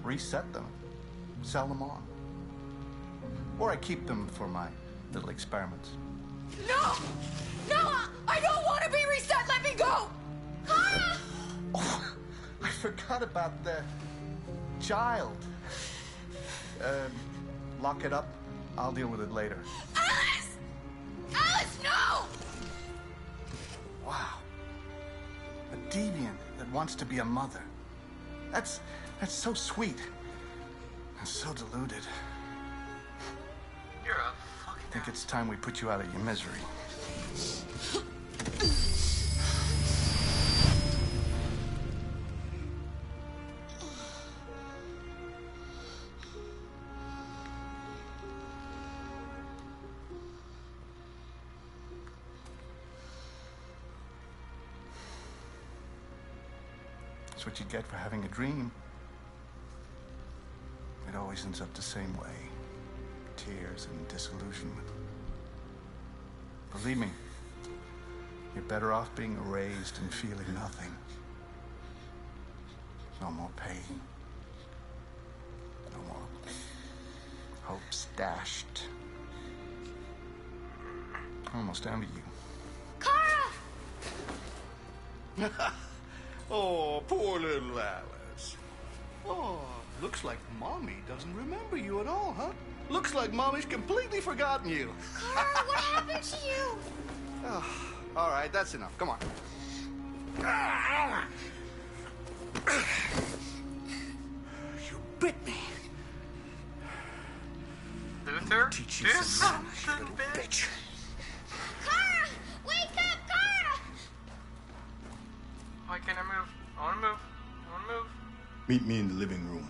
reset them, sell them on. Or I keep them for my little experiments. No! No! I don't want to be reset! Let me go! Kara! Oh, I forgot about the child. Lock it up. I'll deal with it later. Alice! Alice, no! Wow. A deviant that wants to be a mother. That's so sweet. And so deluded. You're a fucking... I think it's time we put you out of your misery. That's what you get for having a dream. It always ends up the same way. Tears and disillusionment. Believe me, you're better off being erased and feeling nothing. No more pain. No more hopes dashed. I almost envy you. Kara! Oh, poor little Alice. Oh, looks like Mommy doesn't remember you at all, huh? Looks like Mommy's completely forgotten you. Kara, what happened to you? Oh, all right, that's enough. Come on. You bit me. Luther? Teach you some manners, you little bitch. Kara! Wake up, Kara! Why can't I move? I wanna move. I wanna move. Meet me in the living room.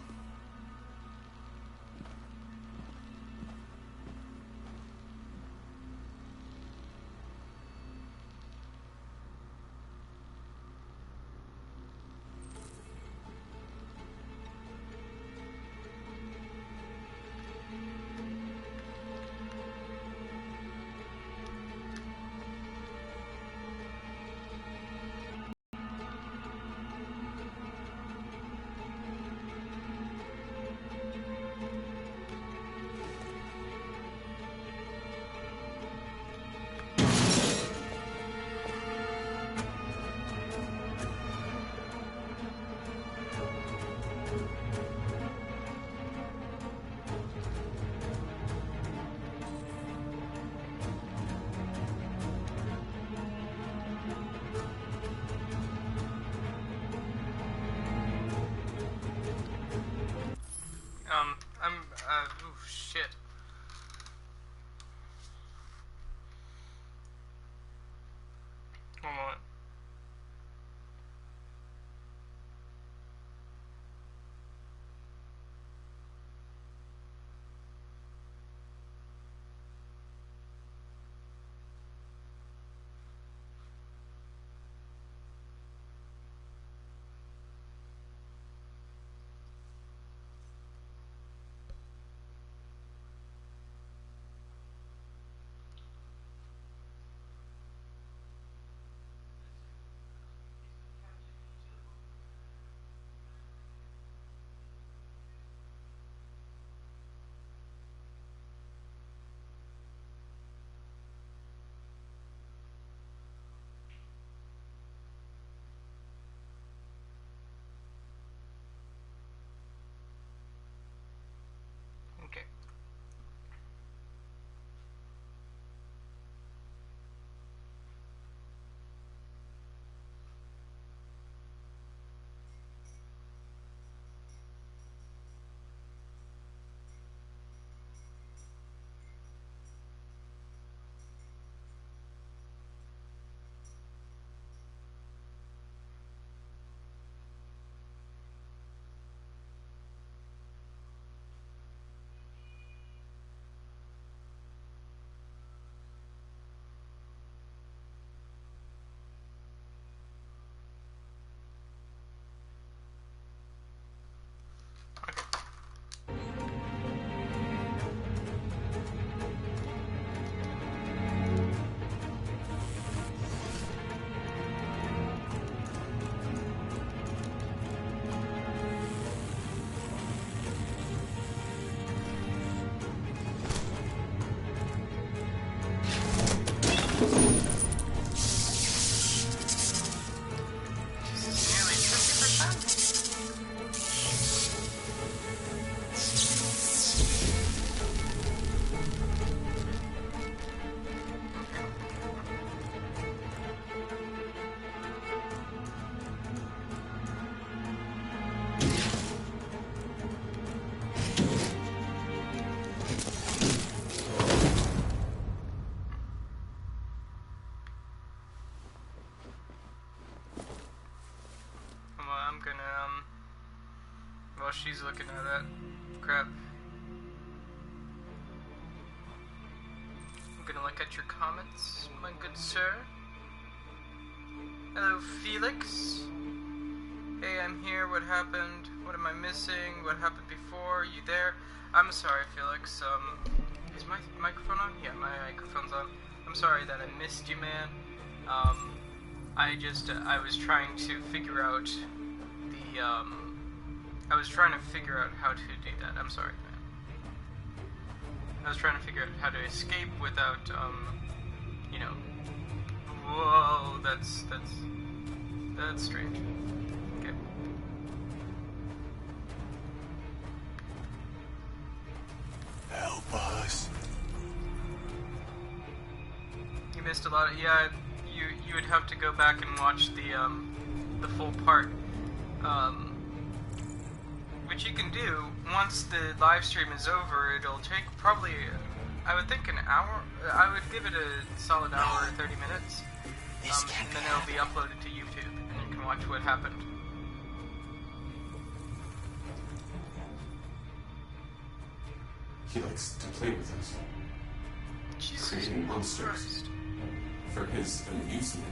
Oh shit. One moment. Okay. While she's looking at that crap, I'm gonna look at your comments, my good sir. Hello, Felix. Hey, I'm here. What happened? What am I missing? What happened before? You there? I'm sorry, Felix. Is my microphone on? Yeah, my microphone's on. I'm sorry that I missed you, man. I was trying to figure out the, I was trying to figure out how to do that. I'm sorry, man. I was trying to figure out how to escape without, you know. Whoa, that's strange. Okay. missed a lot. Yeah, you would have to go back and watch the full part, which you can do once the live stream is over. It'll take probably, I would think, an hour. I would give it a solid hour or 30 minutes, and then it'll be uploaded to YouTube, and you can watch what happened. He likes to play with us. Jesus Creating monsters Christ. for his amusement.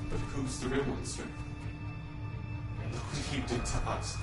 But who's the real monster? Look what he did to us.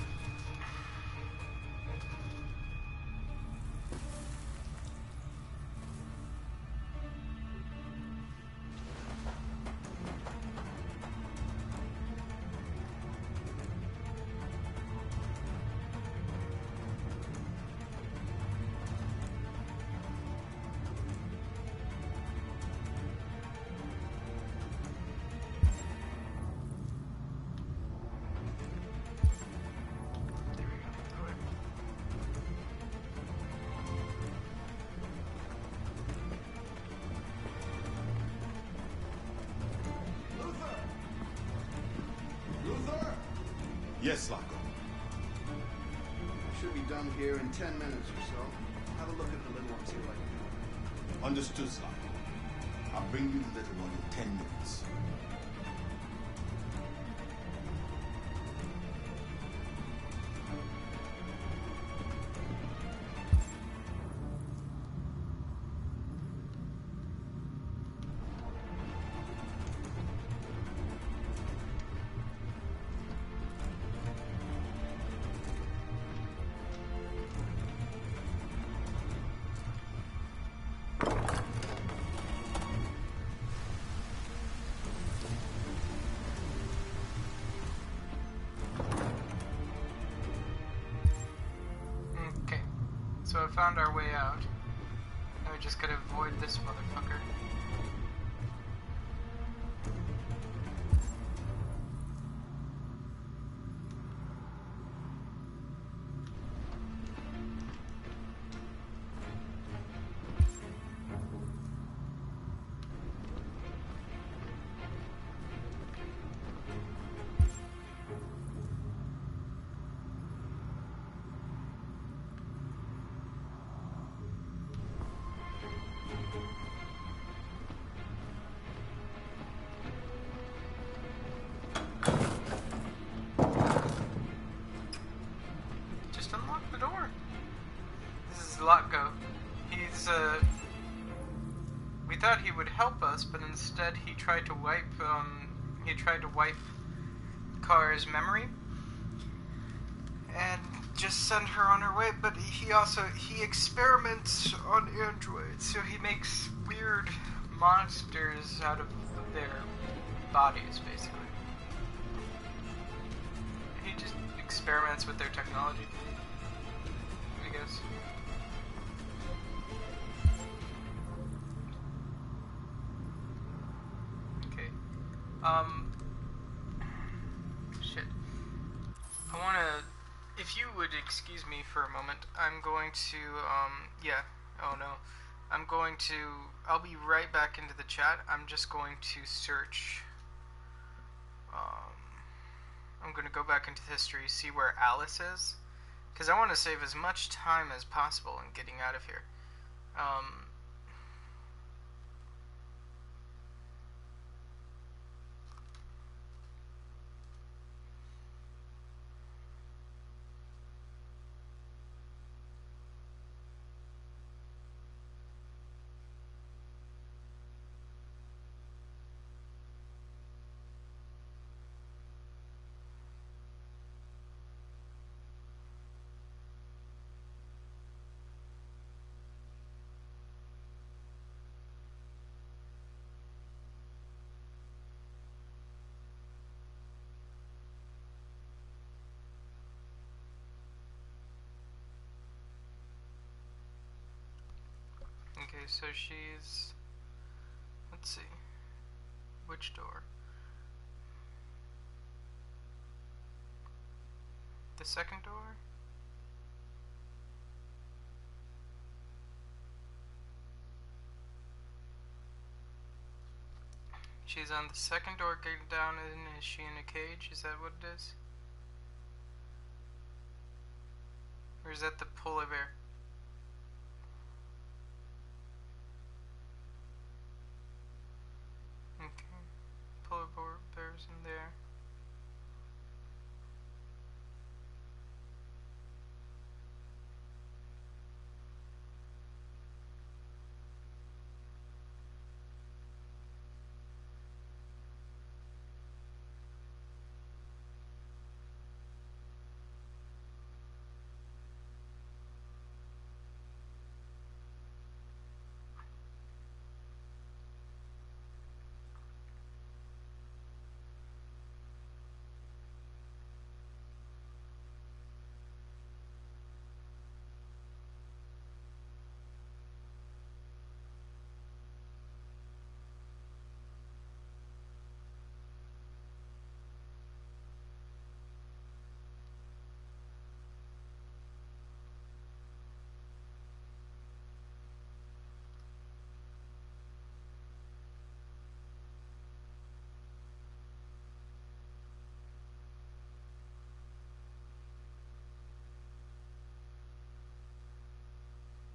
Yes, Loco. I should be done here in 10 minutes or so. Have a look at the little one, see what I can do. Understood, Loco. I'll bring you the little one in 10 minutes. So I found our way out. Now we just gotta avoid this motherfucker. Zlatko. We thought he would help us, but instead he tried to wipe Kara's memory and just send her on her way. But he experiments on androids, so he makes weird monsters out of their bodies, basically. He just experiments with their technology, I guess. Shit. I wanna, if you would excuse me for a moment, I'm going to, I'll be right back into the chat. I'm just going to search, I'm gonna go back into history, see where Alice is, because I want to save as much time as possible in getting out of here. Okay, so she's, let's see, which door? The second door? She's on the second door getting down, and is she in a cage? Is that what it is? Or is that the polar bear? Okay, polar bear's in there.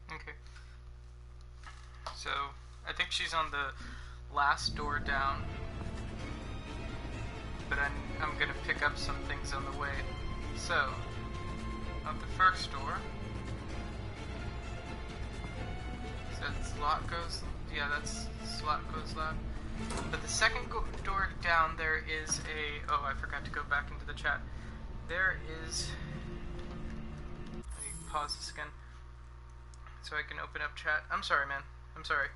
Okay. So, I think she's on the last door down. But I'm gonna pick up some things on the way. So, on the first door. So that's Zlatko's, yeah, that's Zlatko's lab. But the second door down, there is a, oh, I forgot to go back into the chat. There is, let me pause this again, so I can open up chat. I'm sorry, man. I'm sorry.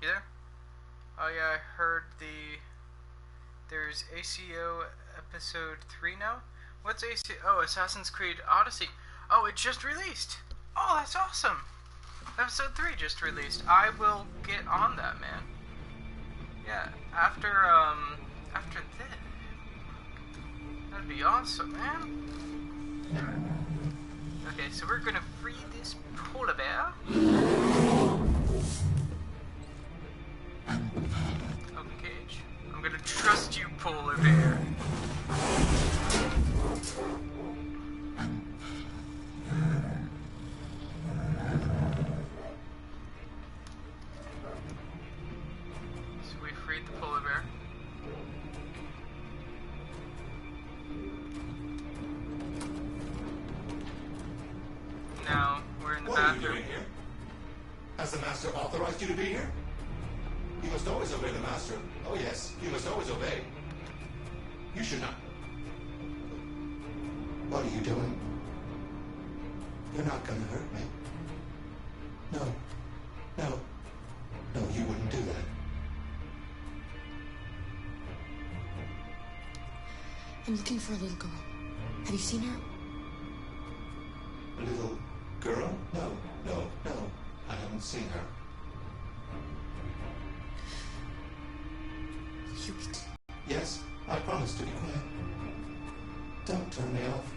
You there? Oh yeah, I heard there's ACO episode 3 now? What's ACO? Oh, Assassin's Creed Odyssey. Oh, it just released. Oh, that's awesome. Episode 3 just released. I will get on that, man. Yeah, after this. That'd be awesome, man. Okay, so we're gonna free this polar bear. Open cage. I'm gonna trust you, polar bear. So we freed the polar bear. Now, we're in the bathroom. What are you doing here? Has the Master authorized you to be here? You must always obey the Master. Oh yes, you must always obey. You should not. What are you doing? You're not gonna hurt me. No. No. No, you wouldn't do that. I'm looking for a little girl. Have you seen her? A little girl? No, no, no. I haven't seen her. You be Yes, I promise to be quiet. Don't turn me off.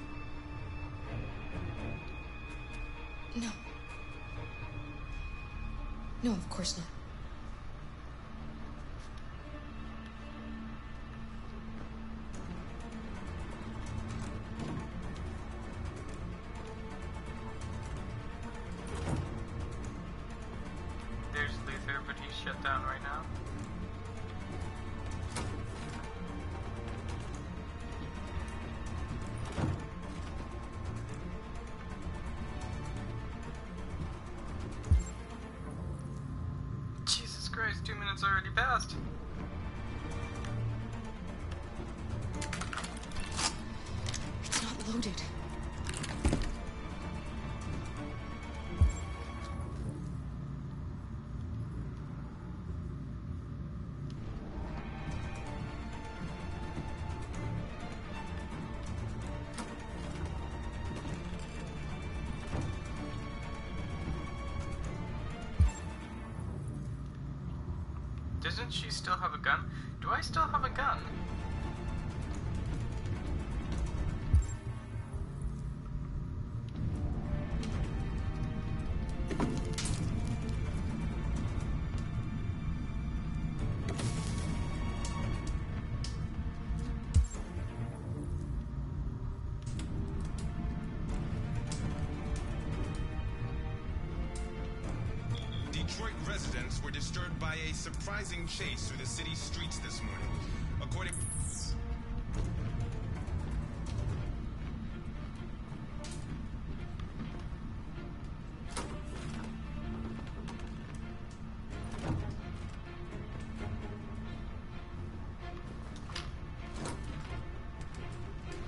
No. No, of course not. There's Luther, but he's shut down right now. Jesus Christ, 2 minutes already passed. It's not loaded. Doesn't she still have a gun? Do I still have a gun? Detroit residents were disturbed by a surprising chase through the city streets this morning. According...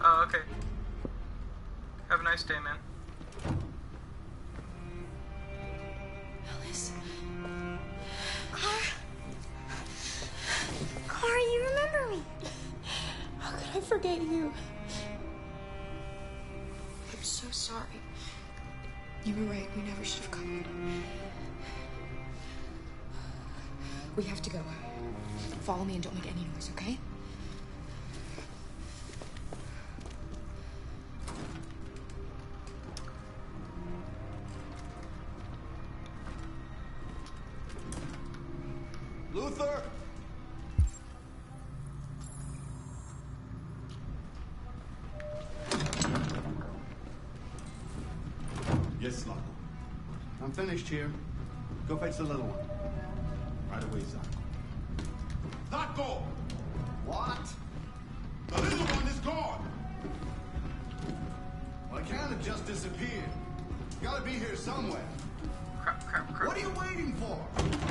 Oh, okay. Have a nice day, man. Alice. Clara, you remember me. How could I forget you? I'm so sorry. You were right. We never should have come. We have to go. Follow me and don't make any noise, okay? Luther! Yes, Lock. I'm finished here. Go fetch the little one. Right away, Zarko. Zarko! What? The little one is gone! Well, it can't have just disappeared. You gotta be here somewhere. Crap, crap, crap. What are you waiting for?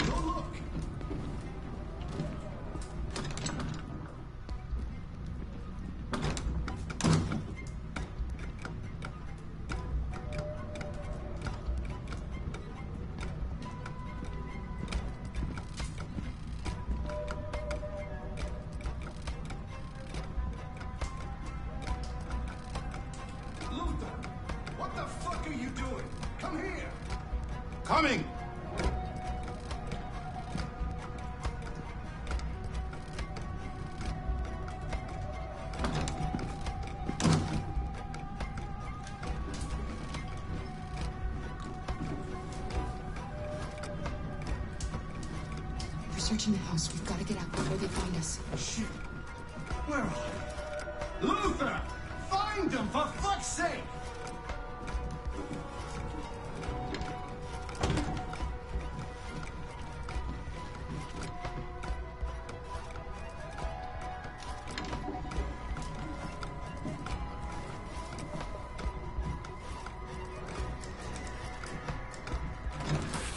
Go look. Luther, what the fuck are you doing? Come here. Coming! They're searching the house. We've got to get out before they find us. Shit. Where are they? Luther! Find them, for fuck's sake!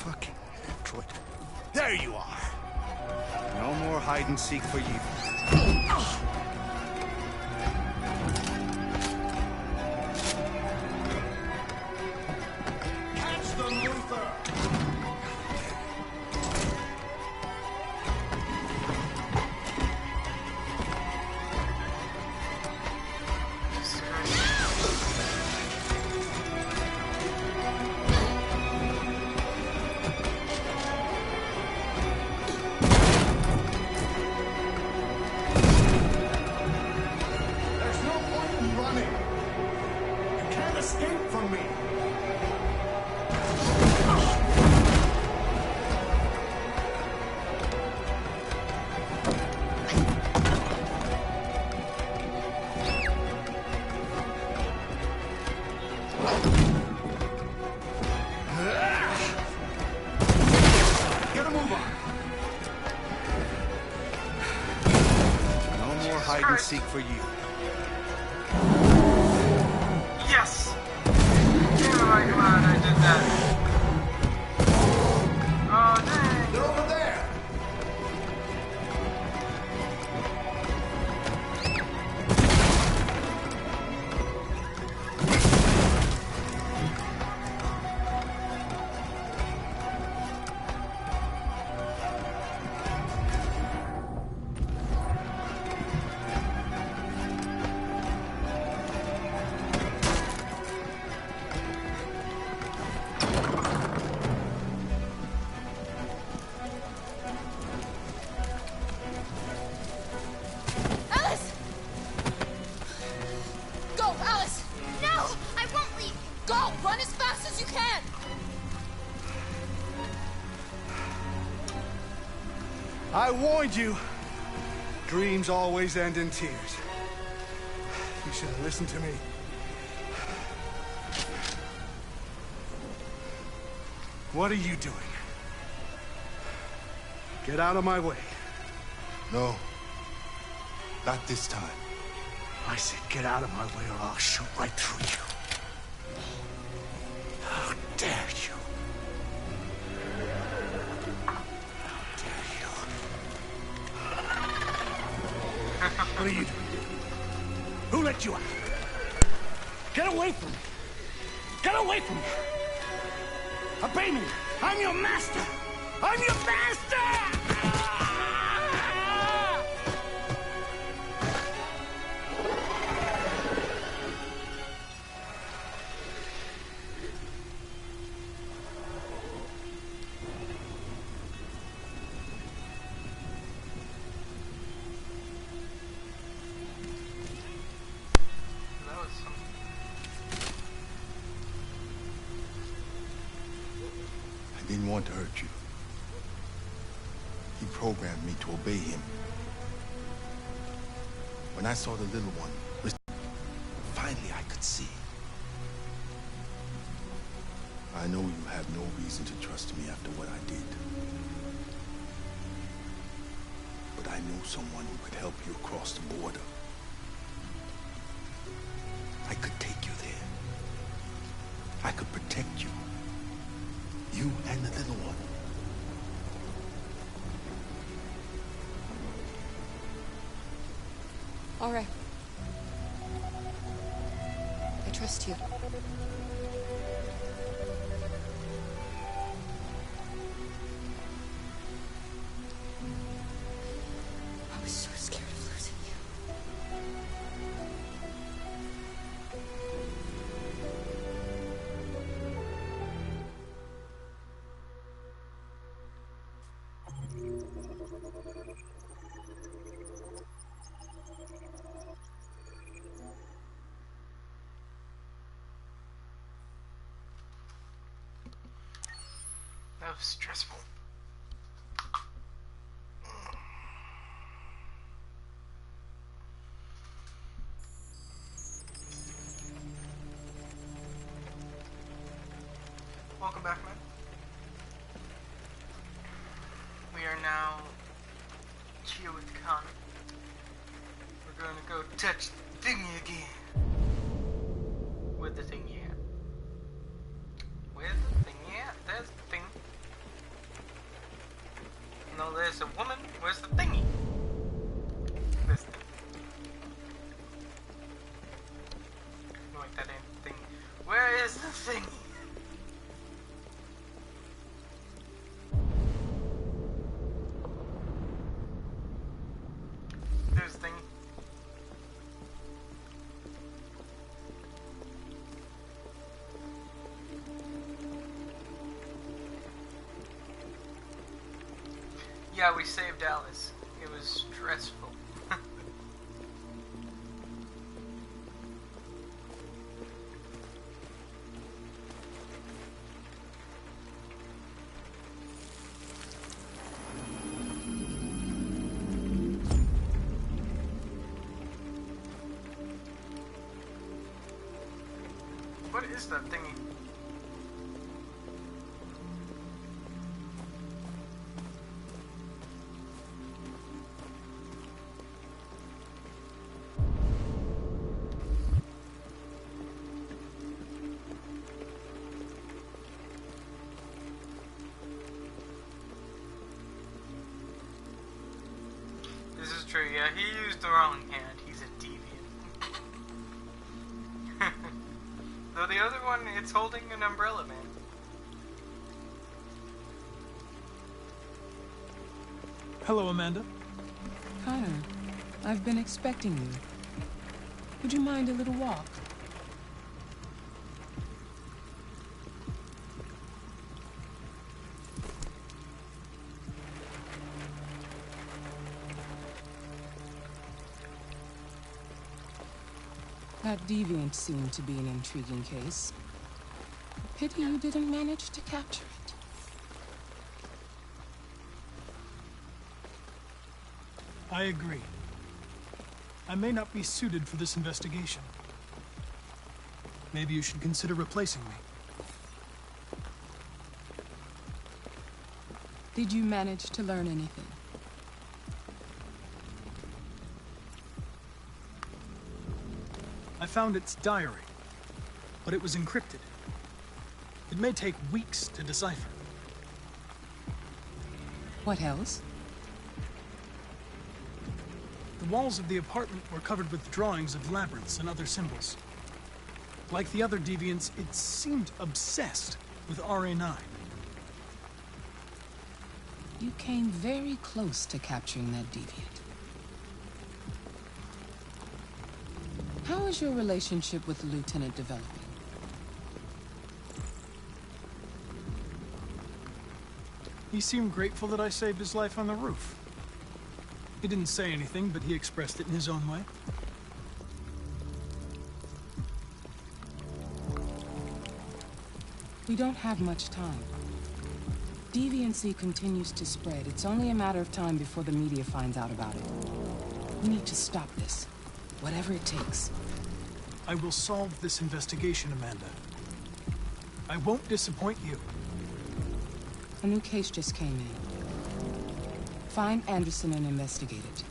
Fucking Detroit. There you are. No more hide and seek for you. Catch them, Luther! There's no point in running. You can't escape from me. Get a move on. No more hide and seek for you. Yes! Damn, am I glad I did that. Oh, dang. They're over there. I warned you. Dreams always end in tears. You should have listened to me. What are you doing? Get out of my way. No. Not this time. I said get out of my way or I'll shoot right through you. How dare you? How dare you? What are you doing? Who let you out? Get away from me! Get away from me! Obey me! I'm your master! I'm your master! I didn't want to hurt you. He programmed me to obey him. When I saw the little one, finally I could see. I know you have no reason to trust me after what I did. But I know someone who could help you across the border. I could take you there. I could protect you. You and the little one. All right. I trust you. I was so scared of losing you. That was stressful. Welcome back, man. We are now here with Connor. We're going to go touch the thingy again. With the thingy at? Where's the thingy at? There's the thing. No, there's a woman. Where's the thingy? This thing. No, wait, that ain't the thing. Where is the thingy? There's the thingy. Yeah, we saved Alice. It was stressful. What is that thingy? This is true, yeah, he used the wrong hand. He's a deviant. Though the other one, it's holding an umbrella, man. Hello, Amanda. Connor, I've been expecting you. Would you mind a little walk? That deviant seemed to be an intriguing case. Pity you didn't manage to capture it. I agree. I may not be suited for this investigation. Maybe you should consider replacing me. Did you manage to learn anything? I found its diary, but it was encrypted. It may take weeks to decipher. What else? The walls of the apartment were covered with drawings of labyrinths and other symbols. Like the other deviants, it seemed obsessed with RA9. You came very close to capturing that deviant. How is your relationship with the Lieutenant developing? He seemed grateful that I saved his life on the roof. He didn't say anything, but he expressed it in his own way. We don't have much time. Deviancy continues to spread. It's only a matter of time before the media finds out about it. We need to stop this, whatever it takes. I will solve this investigation, Amanda. I won't disappoint you. A new case just came in. Find Anderson and investigate it.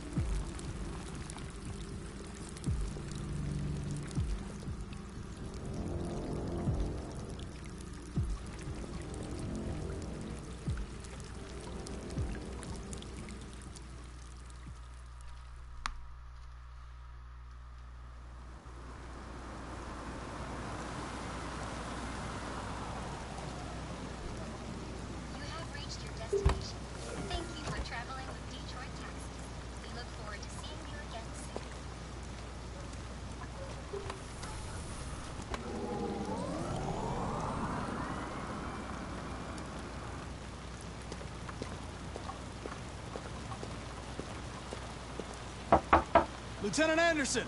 Lieutenant Anderson!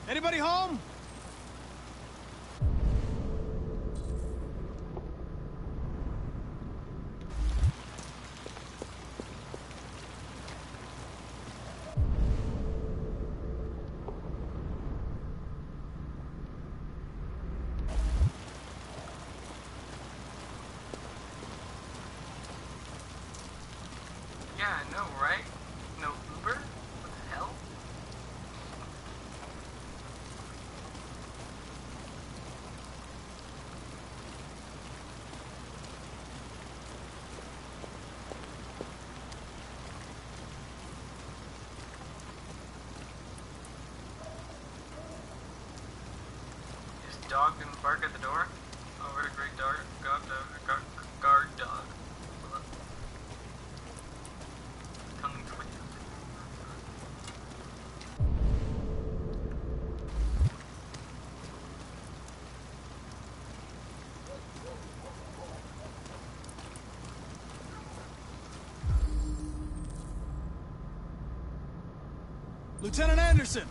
Anybody home? Yeah, I know, right? No Uber? What the hell? His dog didn't bark at the door? Oh, what a great dog. Guard dog. Coming toward you. Lieutenant Anderson!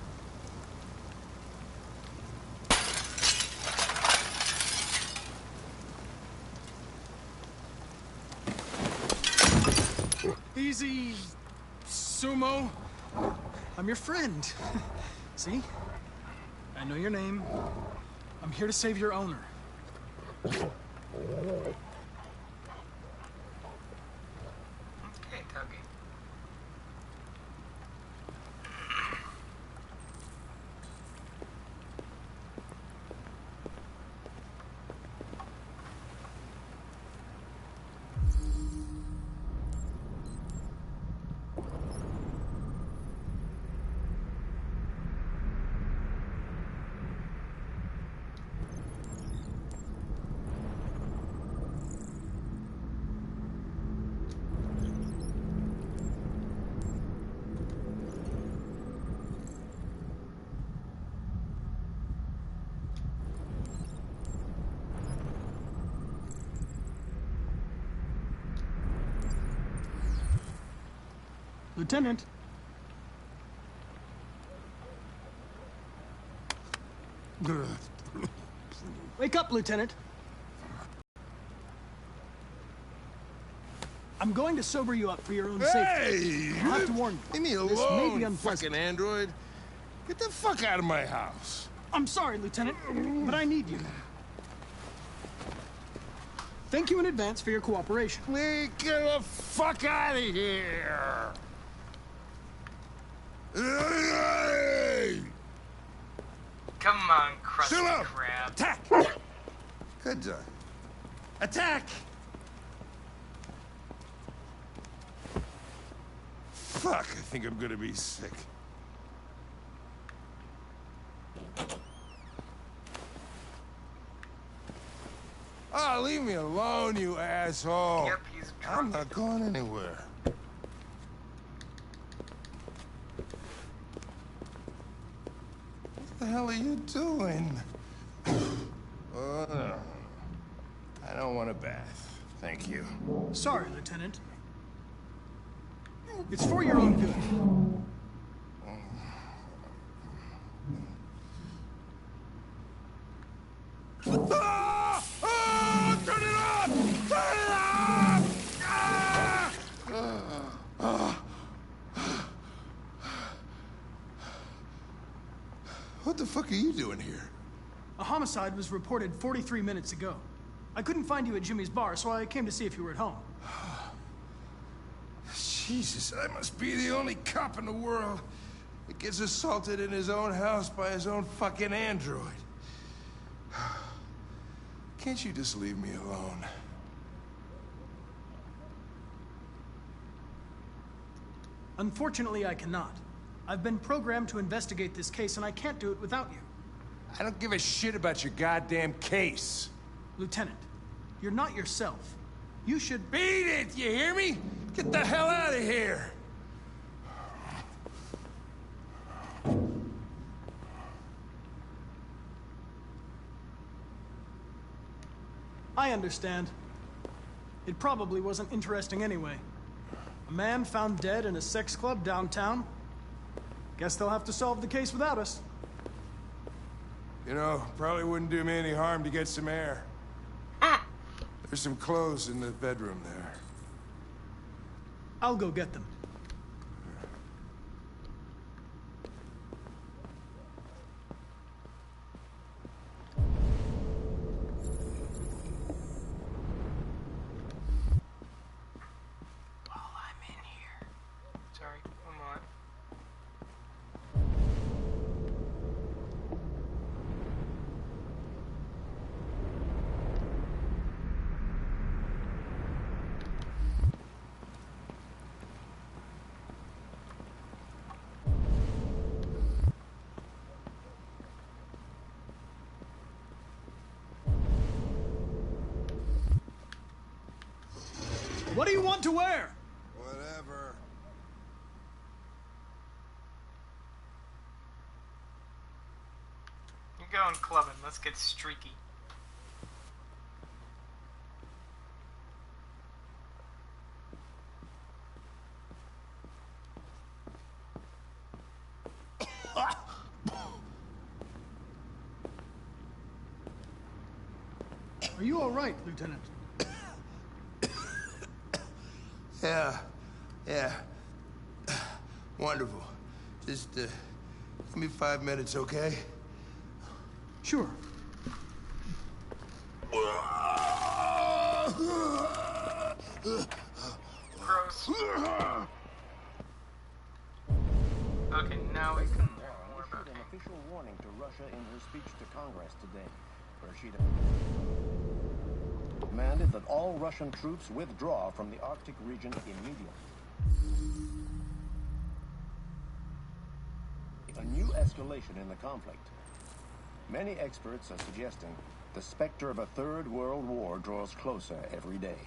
Easy, Sumo. I'm your friend. See? I know your name. I'm here to save your owner. Okay, Tuggy. Lieutenant. Wake up, Lieutenant. I'm going to sober you up for your own Hey! safety. I'll have to warn you. Leave me This may be alone, unpleasant. fucking android. Get the fuck out of my house. I'm sorry, Lieutenant, but I need you. Thank you in advance for your cooperation. Get the fuck out of here! Hey! Come on, crusty Still up! crab. Attack! Good job. Attack! Fuck, I think I'm gonna be sick. Oh, leave me alone, you asshole. Yep, he's drunk. I'm not going anywhere. What the hell are you doing? Oh, no. I don't want a bath. Thank you. Sorry, Lieutenant. It's for your own good. Ah! Ah! Turn it off! Turn it off! Ah! What the fuck are you doing here? A homicide was reported 43 minutes ago. I couldn't find you at Jimmy's bar, so I came to see if you were at home. Jesus, I must be the only cop in the world that gets assaulted in his own house by his own fucking android. Can't you just leave me alone? Unfortunately, I cannot. I've been programmed to investigate this case, and I can't do it without you. I don't give a shit about your goddamn case. Lieutenant, you're not yourself. You should... Beat it, you hear me? Get the hell out of here! I understand. It probably wasn't interesting anyway. A man found dead in a sex club downtown. Guess they'll have to solve the case without us. You know, probably wouldn't do me any harm to get some air. There's some clothes in the bedroom there. I'll go get them. Sorry, one moment. What do you want to wear? Whatever. You're going clubbing. Let's get streaky. Are you all right, Lieutenant? Yeah. Wonderful. Just, give me 5 minutes, okay? Sure. Gross. Okay, now we can learn more about an official warning to Russia in her speech to Congress today, where she demanded that all Russian troops withdraw from the Arctic region immediately. A new escalation in the conflict. Many experts are suggesting the specter of a third world war draws closer every day.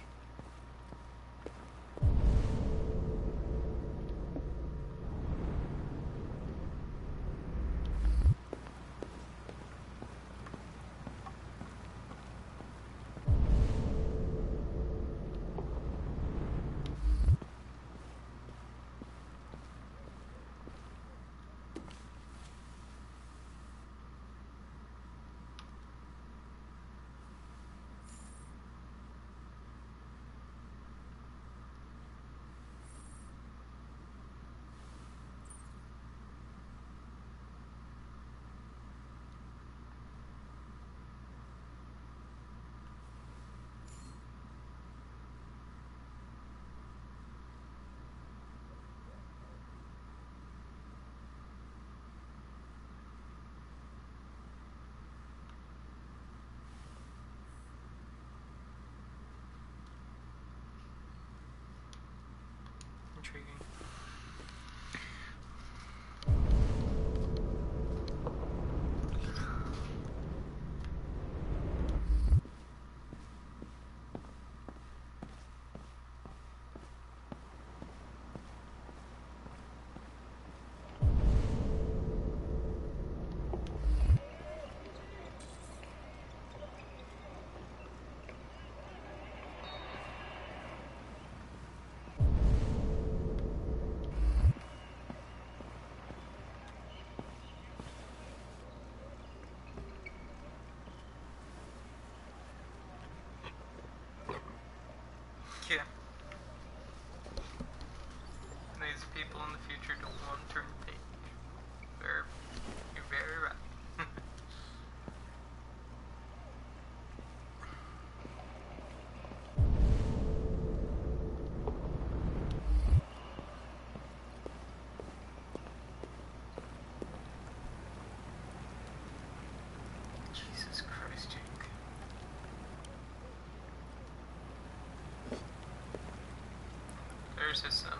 versus them.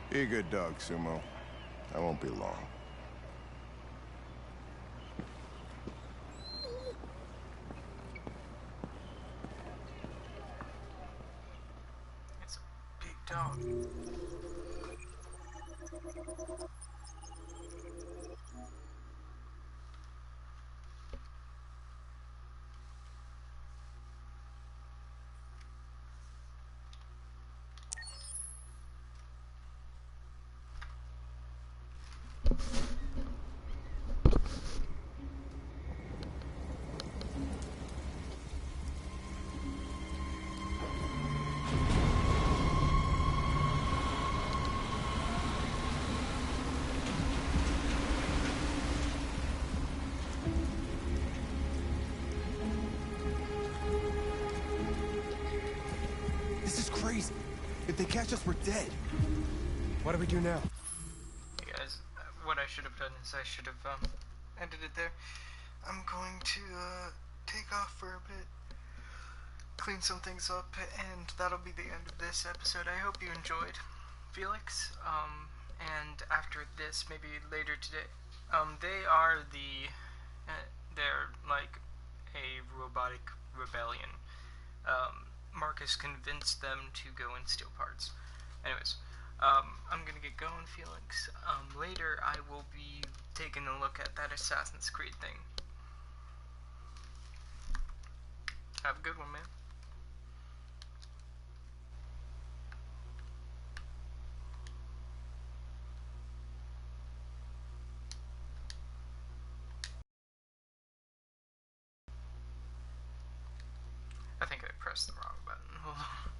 Be a good dog, Sumo. I won't be long. It's a big dog. This is crazy. If they catch us, we're dead. What do we do now? Hey guys, what I should have done is I should have ended it there. I'm going to take off for a bit, clean some things up, and that'll be the end of this episode. I hope you enjoyed. Felix, and after this, maybe later today, they are they're like a robotic rebellion. Marcus convinced them to go and steal parts. Anyways, I'm gonna get going, Felix. Later I will be taking a look at that Assassin's Creed thing. Have a good one, man. I think I pressed the wrong button. Hold on.